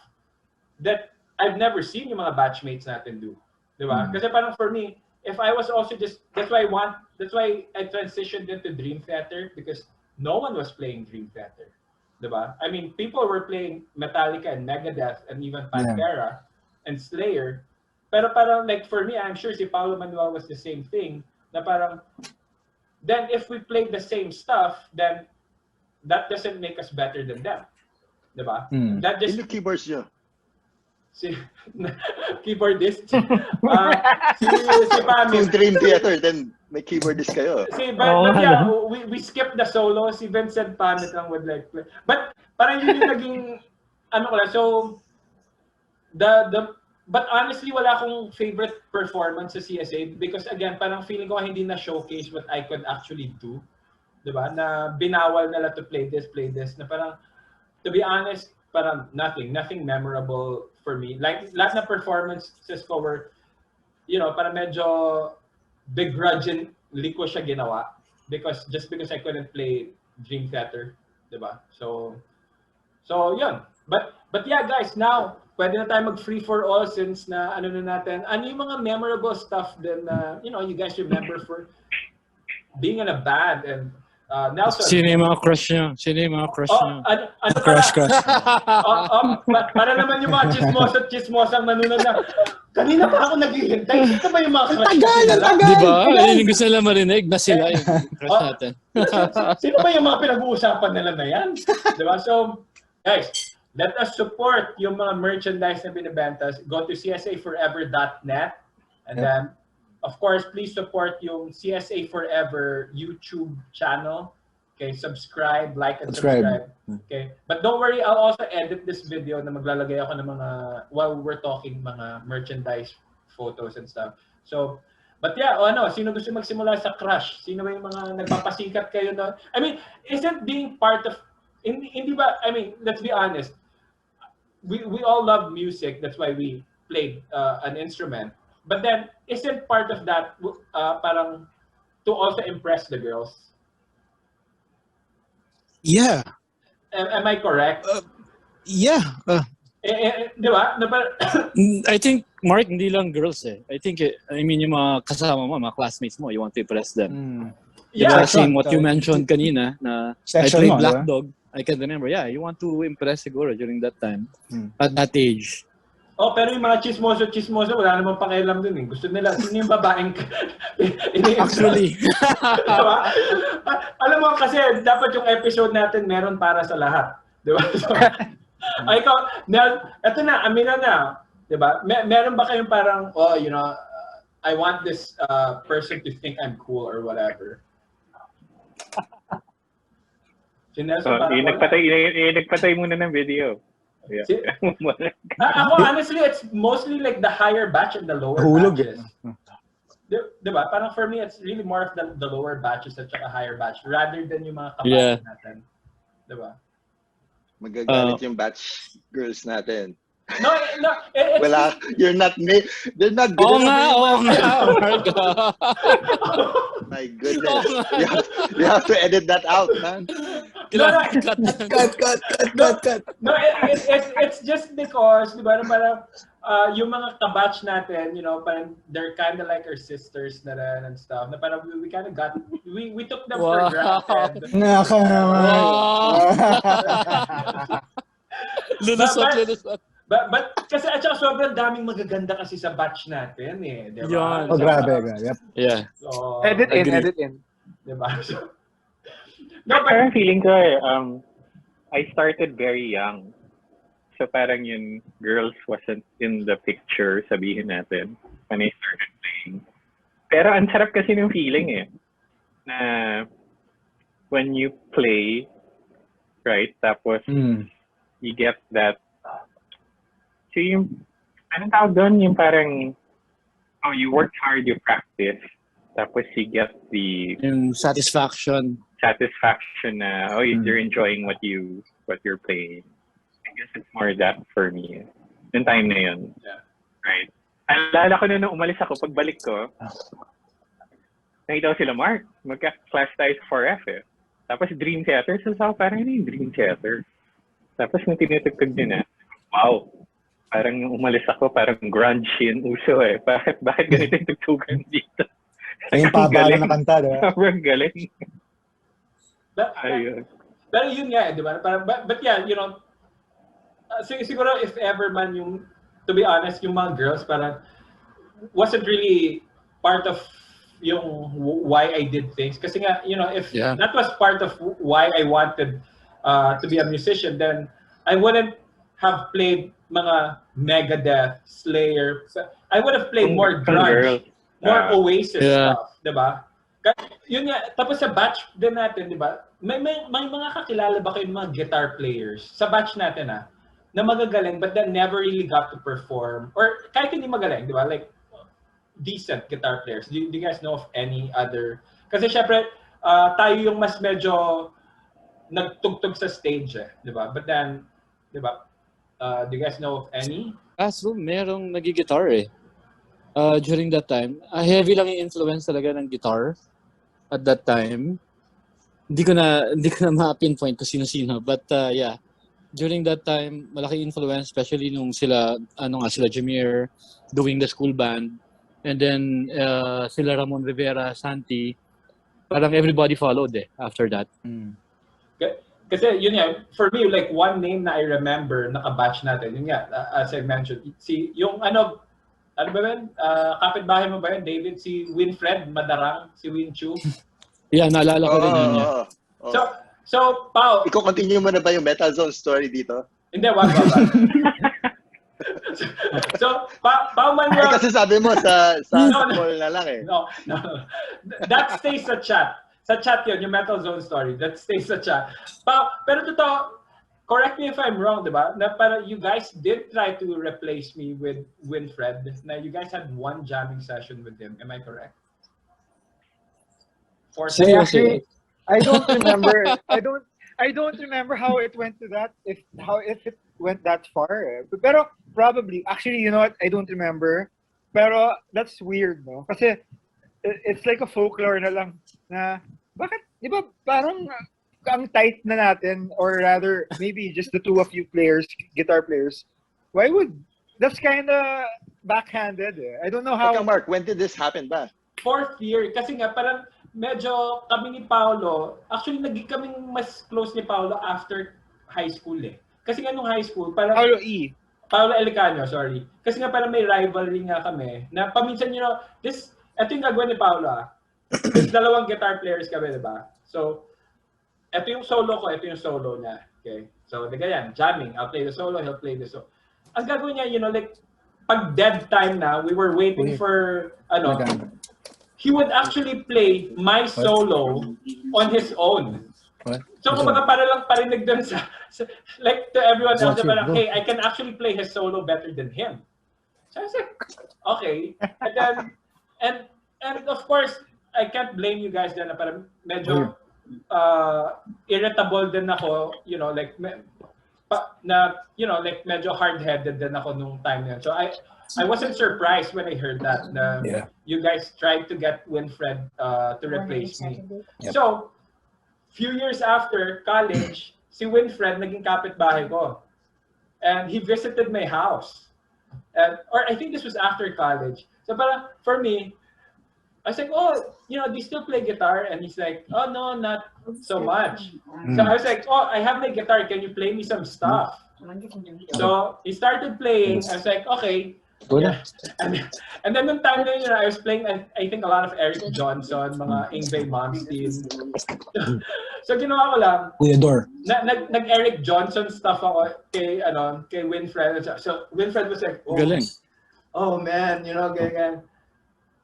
that I've never seen yung mga batchmates natin do. Diba? Kasi parang for me, if I was also that's why I transitioned into Dream Theater, because no one was playing Dream Theater. Diba? I mean, people were playing Metallica and Megadeth and even Pantera and Slayer. Pero parang like for me, I'm sure si Paolo Manuel was the same thing. Na parang, then if we played the same stuff, then that doesn't make us better than them. Diba? That just... Yung keyboards nyo. Keyboardist. Si Pamit. Kung Dream Theater, then may keyboardist kayo. But yeah, we skipped the solo. Si Vincent Pamit lang would like play. But parang yun yung naging, so, but honestly, wala akong favorite performance sa CSA because again, parang feeling ko hindi na showcase what I could actually do. Diba? Na binawal nila to play this, na parang, to be honest, parang nothing memorable for me. Like, lahat na performances ko were, parang medyo begrudgingly ko siya ginawa because I couldn't play Dream Theater, diba? So yun. But yeah, guys, now, pwede na tayo mag-free for all since na ano yung mga memorable stuff then you guys remember for being in a band and Nelson. Sino yung mga crush nyo? Crush. Para naman yung mga chismosang manunod na, kanina pa ako naghihintay. Ito ba yung mga crush? Tagal! Diba? Yun yung gusto nila marinig na sila yung crush natin. Sino ba yung mga pinag-uusapan nila na yan? Diba? So, guys, let us support yung mga merchandise na binibenta. Go to csaforever.net and then of course, please support yung CSA Forever YouTube channel. Okay, subscribe, like, and subscribe. Okay, but don't worry, I'll also edit this video na maglalagay ako ng mga, while we're talking, mga merchandise photos and stuff. So, but yeah, sino gusto magsimula sa crush? Sino ba yung mga nagpapasikat kayo na, I mean, isn't being part of, hindi ba, I mean, let's be honest, we all love music, that's why we played an instrument. But then, isn't part of that parang to also impress the girls? Yeah. Am I correct? Yeah. Di ba? I think, Mark, hindi lang girls eh. I think, yung mga kasama mo, mga classmates mo, you want to impress them. Yeah. Same what you mentioned kanina, na I Section played mo, Black diba? Dog. I can remember, you want to impress siguro during that time, at that age. Pero yung mga chismoso, wala namang pakialam dun eh. Gusto nila, sino yung babaeng Actually. Diba? Alam mo kasi, dapat yung episode natin meron para sa lahat. Diba? So, ikaw, eto na, amina na. Diba? Meron ba kayong parang, I want this person to think I'm cool or whatever? Nagpatay muna ng video. Yeah. Ako, honestly, it's mostly like the higher batch and the lower batches. Diba? Parang for me, it's really more of the lower batches at saka higher batch rather than yung mga kabatch natin. Diba? Magagalit yung batch girls natin. No, no, it's Wala, you're not they're not good Oo enough nga, for you, oo man. nga, Marco. My Oo goodness. nga. You have to edit that out, man. no, no, Kailangan cut yan. Cut. no, it's just because, di ba, na parang yung mga kabatch natin, you know, parang they're kind of like our sisters na rin and stuff. Na parang we kind of we took them for Wow. granted. Naka naman. Lulusot. But kasi at saka sobrang daming magaganda kasi sa batch natin eh, di ba? Yan. Oh, grabe. Yep. Yeah. So, Edit in. di ba? So, no, Parang but feeling ko I started very young. So parang yung girls wasn't in the picture, sabihin natin, when I started playing. Pero ang sarap kasi ng feeling eh. Na when you play, right, tapos you get that. So yung, anong tawag doon? Yung parang, you work hard, you practice, tapos you get the Yung satisfaction. na, you're enjoying what you're playing. I guess it's more that for me. Yung time na yun. Yeah. Right? Alala ko na nung umalis ako, pagbalik ko, nakita ko sila, Mark, magka-class tayo sa 4F eh. Tapos Dream Theater, so parang ano yung Dream Theater? Tapos nung tinutugtog din wow, parang nung umalis ako, parang grunge yung uso eh. Bakit ganito yung tugtugan dito? Yung pabalo na kanta, diba? Sobrang galing. Pero yun nga, di ba? But yeah, you know, siguro if ever man yung, to be honest, yung mga girls parang wasn't really part of yung why I did things. Kasi nga, you know, if that was part of why I wanted to be a musician, then I wouldn't have played mga Megadeth, Slayer. I would have played more grunge, more Oasis stuff, di ba? Yun nga, tapos sa batch din natin, di ba? May mga kakilala ba kayong mga guitar players sa batch natin na magagaling but then never really got to perform or kahit hindi magaling, di ba? Like decent guitar players. Do you guys know of any other? Kasi syempre tayo yung mas medyo nagtugtog sa stage di ba? But then, di ba? Do you guys know of any? So merong nag-guitar eh. During that time, heavy lang yung influence talaga ng guitar at that time. Hindi ko na ma-pinpoint kung sino-sino, but yeah. During that time, malaki influence, especially nung sila Jemir doing the school band, and then sila Ramon Rivera, Santi, parang everybody followed after that. Kasi yun nga, for me, like one name na I remember, naka-batch natin, yun nga, as I mentioned, yung ano ba yun? Kapitbahay mo ba yun, David? Si Winfred Madarang, si Winchu. Yeah, naalala ko rin yun. So, Pao. Iko-continue mo na ba yung Metal Zone story dito? Hindi, wag. So, Pao Manuel. Kasi sabi mo sa call na lang eh. No. That stays sa chat. Sa chat yun, yung Metal Zone story. That stays sa chat. Pero totoo, correct me if I'm wrong, di ba? Na para you guys did try to replace me with Winfred. Na you guys had one jamming session with him. Am I correct? Actually, I don't remember. I don't remember how it went to that. If it went that far. Pero probably, actually, you know what? I don't remember. Pero that's weird, no? Kasi it's like a folklore na lang na bakit, di ba, parang ang tight na natin, or rather, maybe just the two of you players, guitar players. Why would, that's kind of backhanded I don't know how. Teka, Mark, when did this happen ba? 4th year. Kasi nga, parang medyo kami ni Paolo, actually, naging kaming mas close ni Paolo after high school Kasi nga nung high school, parang Paolo Elican, sorry. Kasi nga parang may rivalry nga kami. Na paminsan, you know, ito yung gagawin ni Paolo dalawang guitar players kami, diba? So, ito yung solo ko, ito yung solo niya. Okay? So, ganyan, jamming. I'll play the solo, he'll play the solo. Ang gagawin niya, you know, like, pag dead time na, we were waiting for, he would actually play my solo on his own. What? So, kumbaga para lang parinig dun sa like, to everyone else, parang, hey, I can actually play his solo better than him. So, I was like, okay. And then, and of course, I can't blame you guys na parang medyo irritable din ako, you know, like like medyo hard-headed din ako nung time na yun. So I wasn't surprised when I heard that na you guys tried to get Winfred to replace me. Yep. So, few years after college, si Winfred naging kapitbahay ko. And he visited my house. Or I think this was after college. So para for me, I was like, oh, do you still play guitar? And he's like, oh, no, not so much. So I was like, oh, I have my guitar. Can you play me some stuff? So he started playing. I was like, okay. Yeah. And then nung time na yun, I was playing, I think, a lot of Eric Johnson, mga Ingve Malmsteen. So ginawa ko lang, nag-Eric Johnson stuff ako kay Winfred. So Winfred was like, oh man, ganyan.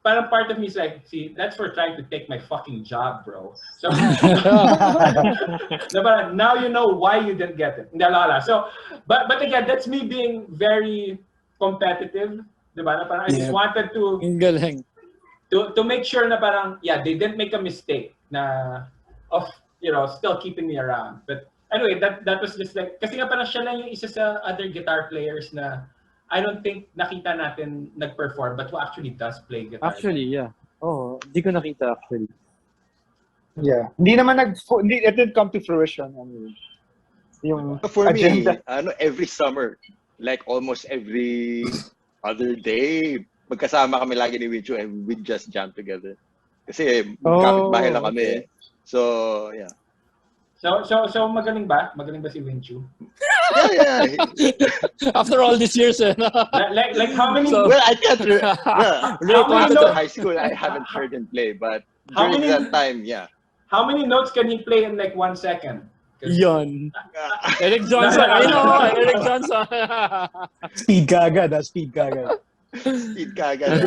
Parang part of me is like, see, that's for trying to take my fucking job, bro. So, now you know why you didn't get it. So, but again, that's me being very competitive, diba? I just wanted to make sure na parang, they didn't make a mistake of still keeping me around. But anyway, that was just like, kasi nga parang siya lang yung isa sa other guitar players na I don't think nakita natin nag-perform, but who actually does play guitar. Actually, yeah. Oh, di ko nakita actually. Yeah. It didn't come to fruition. For me, every summer, like almost every other day, magkasama kami lagi ni Winchu and we just jam together. Kasi kapitbahay lang kami. So, yeah. So magaling ba? Magaling ba si Winchu? Yeah. After all these years, like how many? Well, I can't. High school, I haven't heard him play, but during that time, yeah. How many notes can he play in like 1 second? Yon. Eric Johnson. Eric Johnson. Speed kagad. Speed kagad.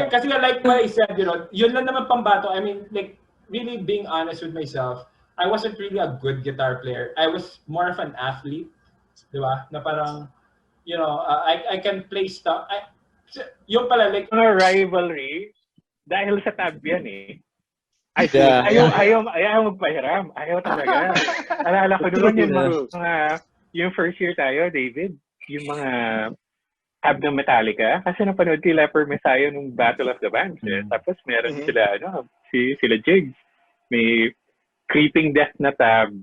Kasi like what I said, yun lang naman pambato. I mean, like, really being honest with myself, I wasn't really a good guitar player. I was more of an athlete, di ba? Na parang, I can play stuff. Yung pala, like... rivalry, dahil sa tab yan eh. Ayaw magpahiram. Ayaw talaga. Alala ko doon yung first year tayo, David, yung mga tab ng Metallica. Kasi napanood kay Leper Messiah nung Battle of the Bands. Tapos meron sila, sila Jigs. May Creeping Death na tab.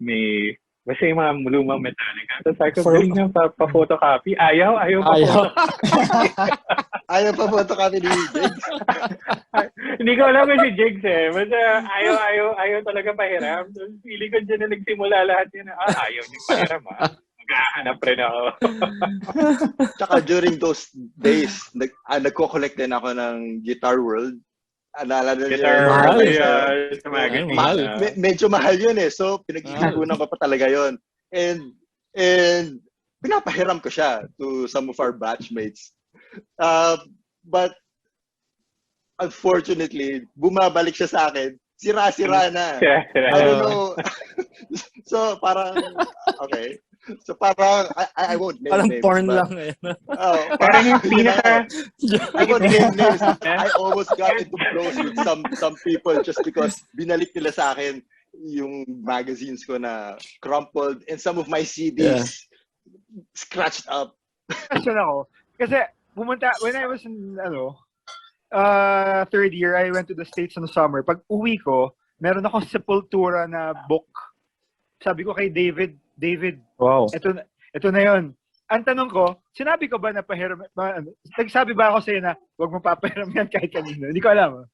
May basta yung mga lumang Metallica. Tapos sabi ko, bring na pa-photocopy. Ayaw pa-photocopy. Ayaw pa-photocopy ni Jigs. Hindi ko alam si Jigs eh. Basta ayaw talaga pahiram. So, feeling ko dyan na nagsimula lahat yun. Ayaw niyo pahiram maghahanap rin ako. Tsaka during those days, nagko-collect din ako ng Guitar World. Medyo mahal yun eh. So, pinag-iipunan ko pa talaga yun. And pinapahiram ko siya to some of our batchmates. But, unfortunately, bumabalik siya sa akin. Sira-sira na. I don't know. So, parang, okay. So parang, I won't name parang names. Parang porn lang eh. Parang yung pinaka... I won't name names. I almost got into blows with some people just because binalik nila sa akin yung magazines ko na crumpled and some of my CDs scratched up. Question ako. Kasi when I was in third year, I went to the States in the summer. Pag uwi ko, meron akong Sepultura na book. Sabi ko kay David, wow. Ito na yun. Ang tanong ko, sinabi ko ba na pahiram, nagsabi ba ako sa'yo na huwag mo papahiram yan kahit kanino? Hindi ko alam.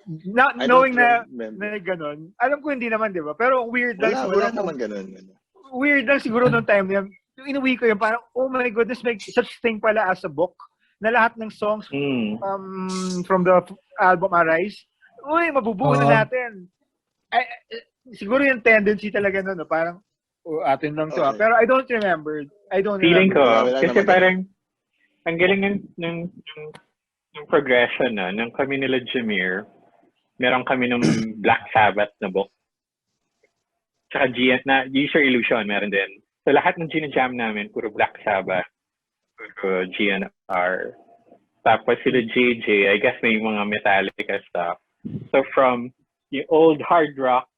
Knowing na gano'n, alam ko hindi naman, di ba? Pero weird lang siguro. Wala naman gano'n. Weird lang siguro nung time na yun. Yung inuwi ko yun, parang, oh my goodness, may such thing pala as a book na lahat ng songs from the album Arise, uy, mabubuo na natin. Siguro yung tendency talaga nun, parang, atin lang to. Pero I don't remember. Feeling ko, kasi parang, ang galing ng progression ng kami nila Jemir, meron kami ng Black Sabbath na book. Tsaka User Illusion, meron din. So lahat ng ginajam namin, puro Black Sabbath, puro GNR. Tapos sila JJ, I guess may mga Metallica stuff. So from yung old hard rock,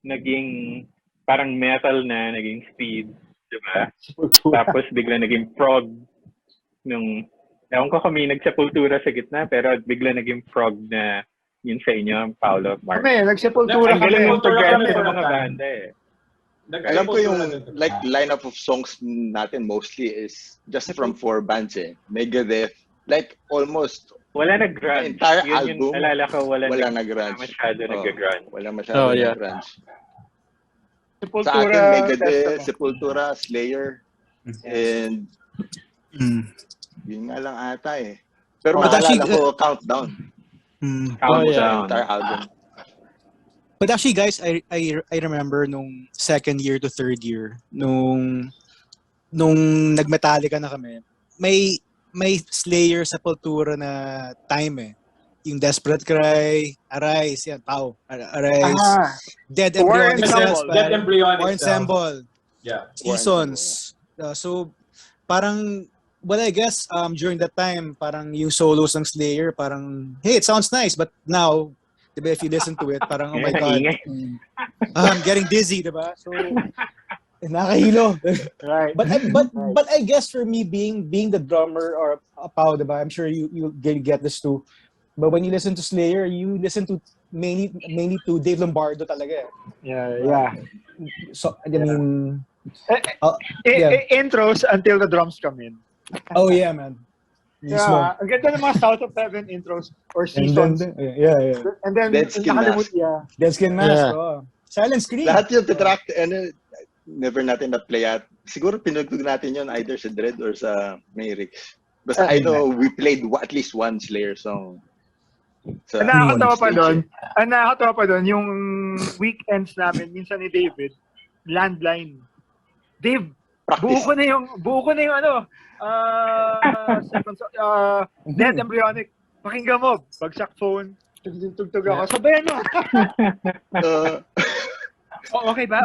naging parang metal na naging speed, di ba? Tapos bigla naging prog nung, ewan ko kung may nagsepultura sa gitna, pero bigla naging prog na yun sa inyo, Paolo, Mark. Nagsepultura Ang galing ng Nagsepultura kami progressive for a mga time. banda eh. Alam ko yung like lineup of songs natin mostly is just from 4 bands eh. Megadeth, like almost Wala nag-grunge. entire Yun album. yung alala ko, wala nag-grunge. masyado nag-grunge. Wala masyado yeah. nag-grunge. Sa Sepultura, atin, Megadeth, Testament. Sepultura, Slayer, and yun nga lang ata eh. Pero But maalala actually, ko, Countdown. Countdown. Entire album. But actually, guys, I remember nung second year to third year, nung nag-Metallica na kami, may Slayer Sepultura na time eh. Yung Desperate Cry, Arise, yan, Pau, Arise, Dead War Embryonic Ensemble. Cells, Dead Embryonic War Cells. Ensemble, Yeah. Seasons. So, parang, well, I guess, during that time, parang yung solos ng Slayer, parang, hey, it sounds nice, but now, diba, if you listen to it, parang, oh my God, I'm getting dizzy, diba? So, nakahilo. Right. But I guess for me, being the drummer or a Pau, diba, I'm sure you get this too. But when you listen to Slayer, you listen to mainly to Dave Lombardo talaga. Yeah. So, I mean, Intros until the drums come in. oh yeah, man. Yeah, ang ganda ng mga South of Heaven intros or seasons. Yeah. And then, Dead Skin Mask. Dead Skin Mask, Yeah. oh. Silent Scream. Lahat yung titrack, never natin na-play at siguro pinugtog natin yun either sa Dread or sa Mayrix. Basta I know we played at least one Slayer song. Ang nakakatawa pa doon, yung weekends namin, minsan ni David, landline. Dave, buo ko na yung Dead Embryonic. Pakinggan mo, bagsak phone, tugtog ako. Sabayan mo. Okay ba?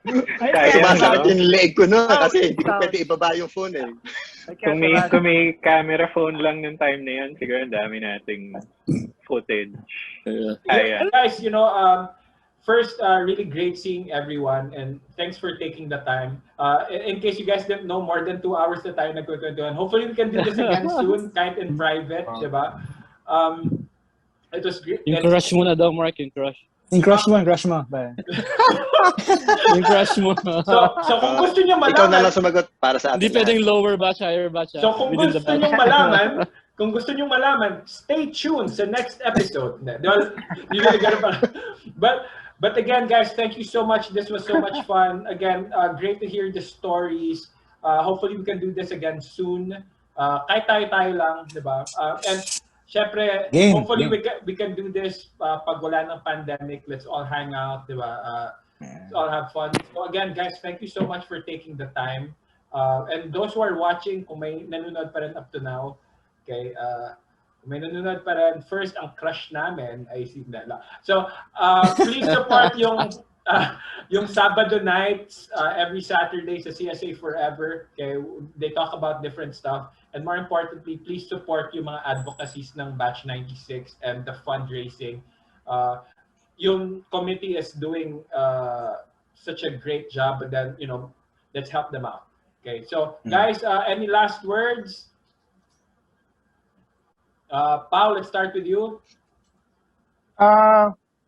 Sumasakit yung leg ko nun kasi hindi ko pwede ibaba yung phone eh. Kung may camera phone lang ng time na yun, siguro ang dami nating footage. Yeah, guys, first, really great seeing everyone, and thanks for taking the time. In case you guys didn't know, more than 2 hours na tayo nagkukwentuhan. Hopefully, we can do this again soon, kahit in private, diba? It was great. Yung crush mo na daw, Mark, yung crush. Yung crush mo. Yung crush mo. So kung gusto niyo malaman... Ikaw na lang sumagot para sa atin. Hindi pwedeng lower batch, higher batch. So kung gusto niyo malaman, stay tuned sa next episode. But again, guys, thank you so much. This was so much fun. Again, great to hear the stories. Hopefully, we can do this again soon. Kahit tayo lang, di ba? And syempre, hopefully we can do this pag wala ng pandemic. Let's all hang out, di ba? Let's all have fun. So again, guys, thank you so much for taking the time. And those who are watching, kung may nanonood pa rin up to now, okay, may nanonood pa rin. First, ang crush namin ay si Nela. So, please support yung Sabado nights every Saturday sa CSA Forever. Okay, they talk about different stuff. And more importantly, please support yung mga advocacies ng Batch 96 and the fundraising. Yung committee is doing such a great job, but then, let's help them out. Okay, so guys, any last words? Paul, let's start with you.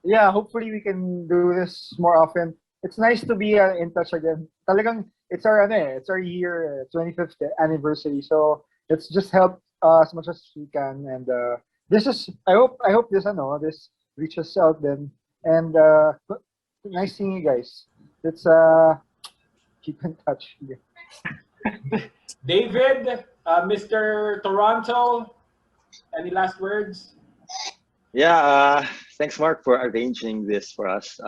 Yeah, hopefully we can do this more often. It's nice to be in touch again. Talagang it's our year 25th anniversary. So let's just help as much as we can. And this is I hope this reaches out then. And nice seeing you guys. Let's keep in touch. David, Mr. Toronto, any last words? Yeah, thanks Mark for arranging this for us.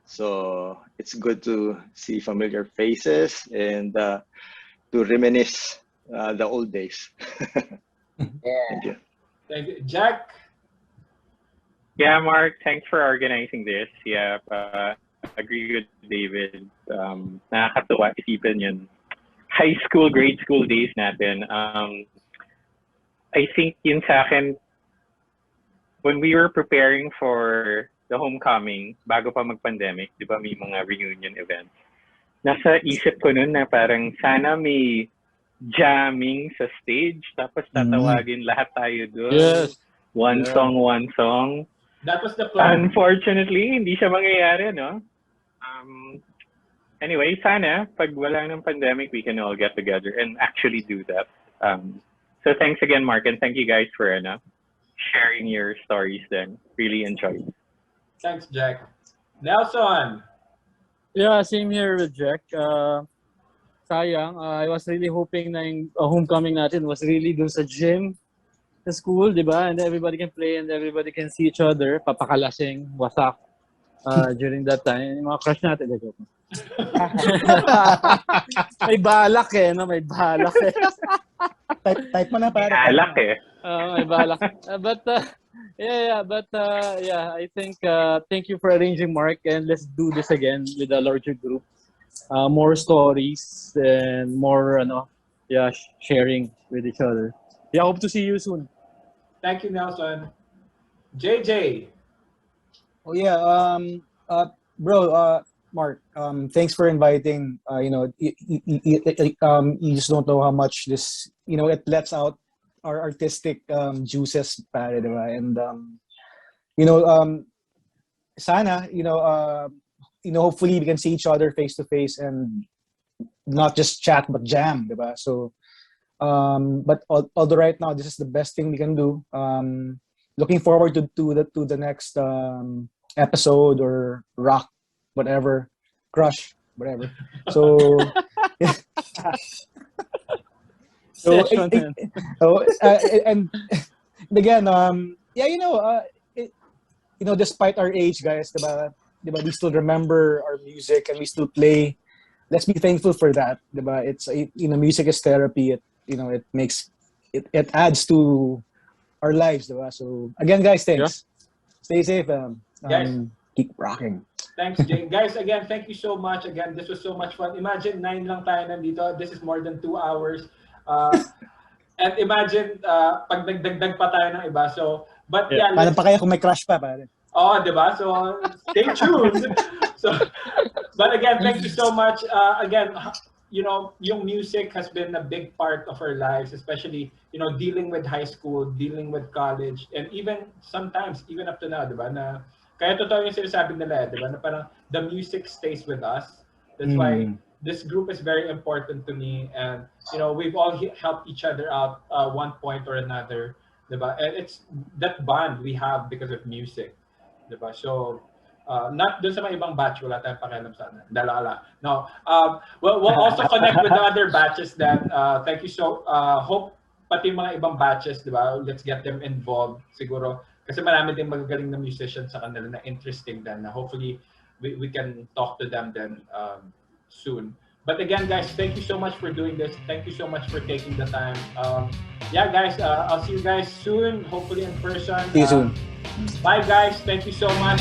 So it's good to see familiar faces and to reminisce the old days. Thank you. Thank you. Jack? Yeah, Mark, thanks for organizing this. Yeah, agree with David. Nakakatuwa isipin yun. High school, grade school days natin. I think yun sa akin, when we were preparing for the homecoming, bago pa mag-pandemic, di ba may mga reunion events. Nasa isip ko nun na parang sana may jamming sa stage, tapos tatawagin lahat tayo doon. Yes. One song, one song. That was the plan. Unfortunately, hindi siya mangyayari, no? Anyway, sana, pag wala ng pandemic, we can all get together and actually do that. So thanks again, Mark, and thank you guys for sharing your stories then. Really enjoyed. Thanks, Jack. Nelson. Yeah, same here with Jack. Sayang, I was really hoping na yung homecoming natin was really dun sa gym, sa school, di ba? And everybody can play and everybody can see each other. Papakalasing, wasak during that time. Yung mga crush natin. May balak eh, no? May balak eh. Type mo na para. Alak eh. May balak. I think thank you for arranging, Mark, and let's do this again with a larger group. More stories and more sharing with each other. Yeah, hope to see you soon. Thank you, Nelson. JJ. Oh yeah, bro, Mark, thanks for inviting. You just don't know how much this, it lets out our artistic juices, pare, diba? And sana, hopefully we can see each other face to face and not just chat but jam, diba? So, but although right now this is the best thing we can do. Looking forward to the next episode or rock, whatever, crush, whatever. So, and again, despite our age, guys, diba, we still remember our music and we still play. Let's be thankful for that, diba? It's music is therapy. It makes it adds to our lives, diba? So again, guys, thanks. Stay safe. Guys, keep rocking. Thanks, Jay. Guys, again, thank you so much. Again, this was so much fun. Imagine 9 lang tayo nandito. This is more than 2 hours. And imagine, pag nagdagdag pa tayo ng iba. So, but yeah. Paano pa kaya kung may crush pa, pare? Oh, diba? So, stay tuned. But again, thank you so much. Again, yung music has been a big part of our lives, especially, dealing with high school, dealing with college, and even sometimes, even up to now, diba? Na, kaya totoo yung sinasabi nila, diba? Na parang the music stays with us. That's why this group is very important to me, and we've all helped each other out one point or another, diba? And it's that bond we have because of music, diba? So not dun sa mga ibang batch, wala tayong pakialam sana. Dalala. No. We'll also connect with the other batches that thank you so hope pati mga ibang batches, diba? Let's get them involved siguro kasi marami din magagaling na musicians sa kanila na interesting din na hopefully we can talk to them then soon. But again, guys, thank you so much for doing this. Thank you so much for taking the time. Yeah, guys, I'll see you guys soon, hopefully in person. See you soon. Bye, guys. Thank you so much.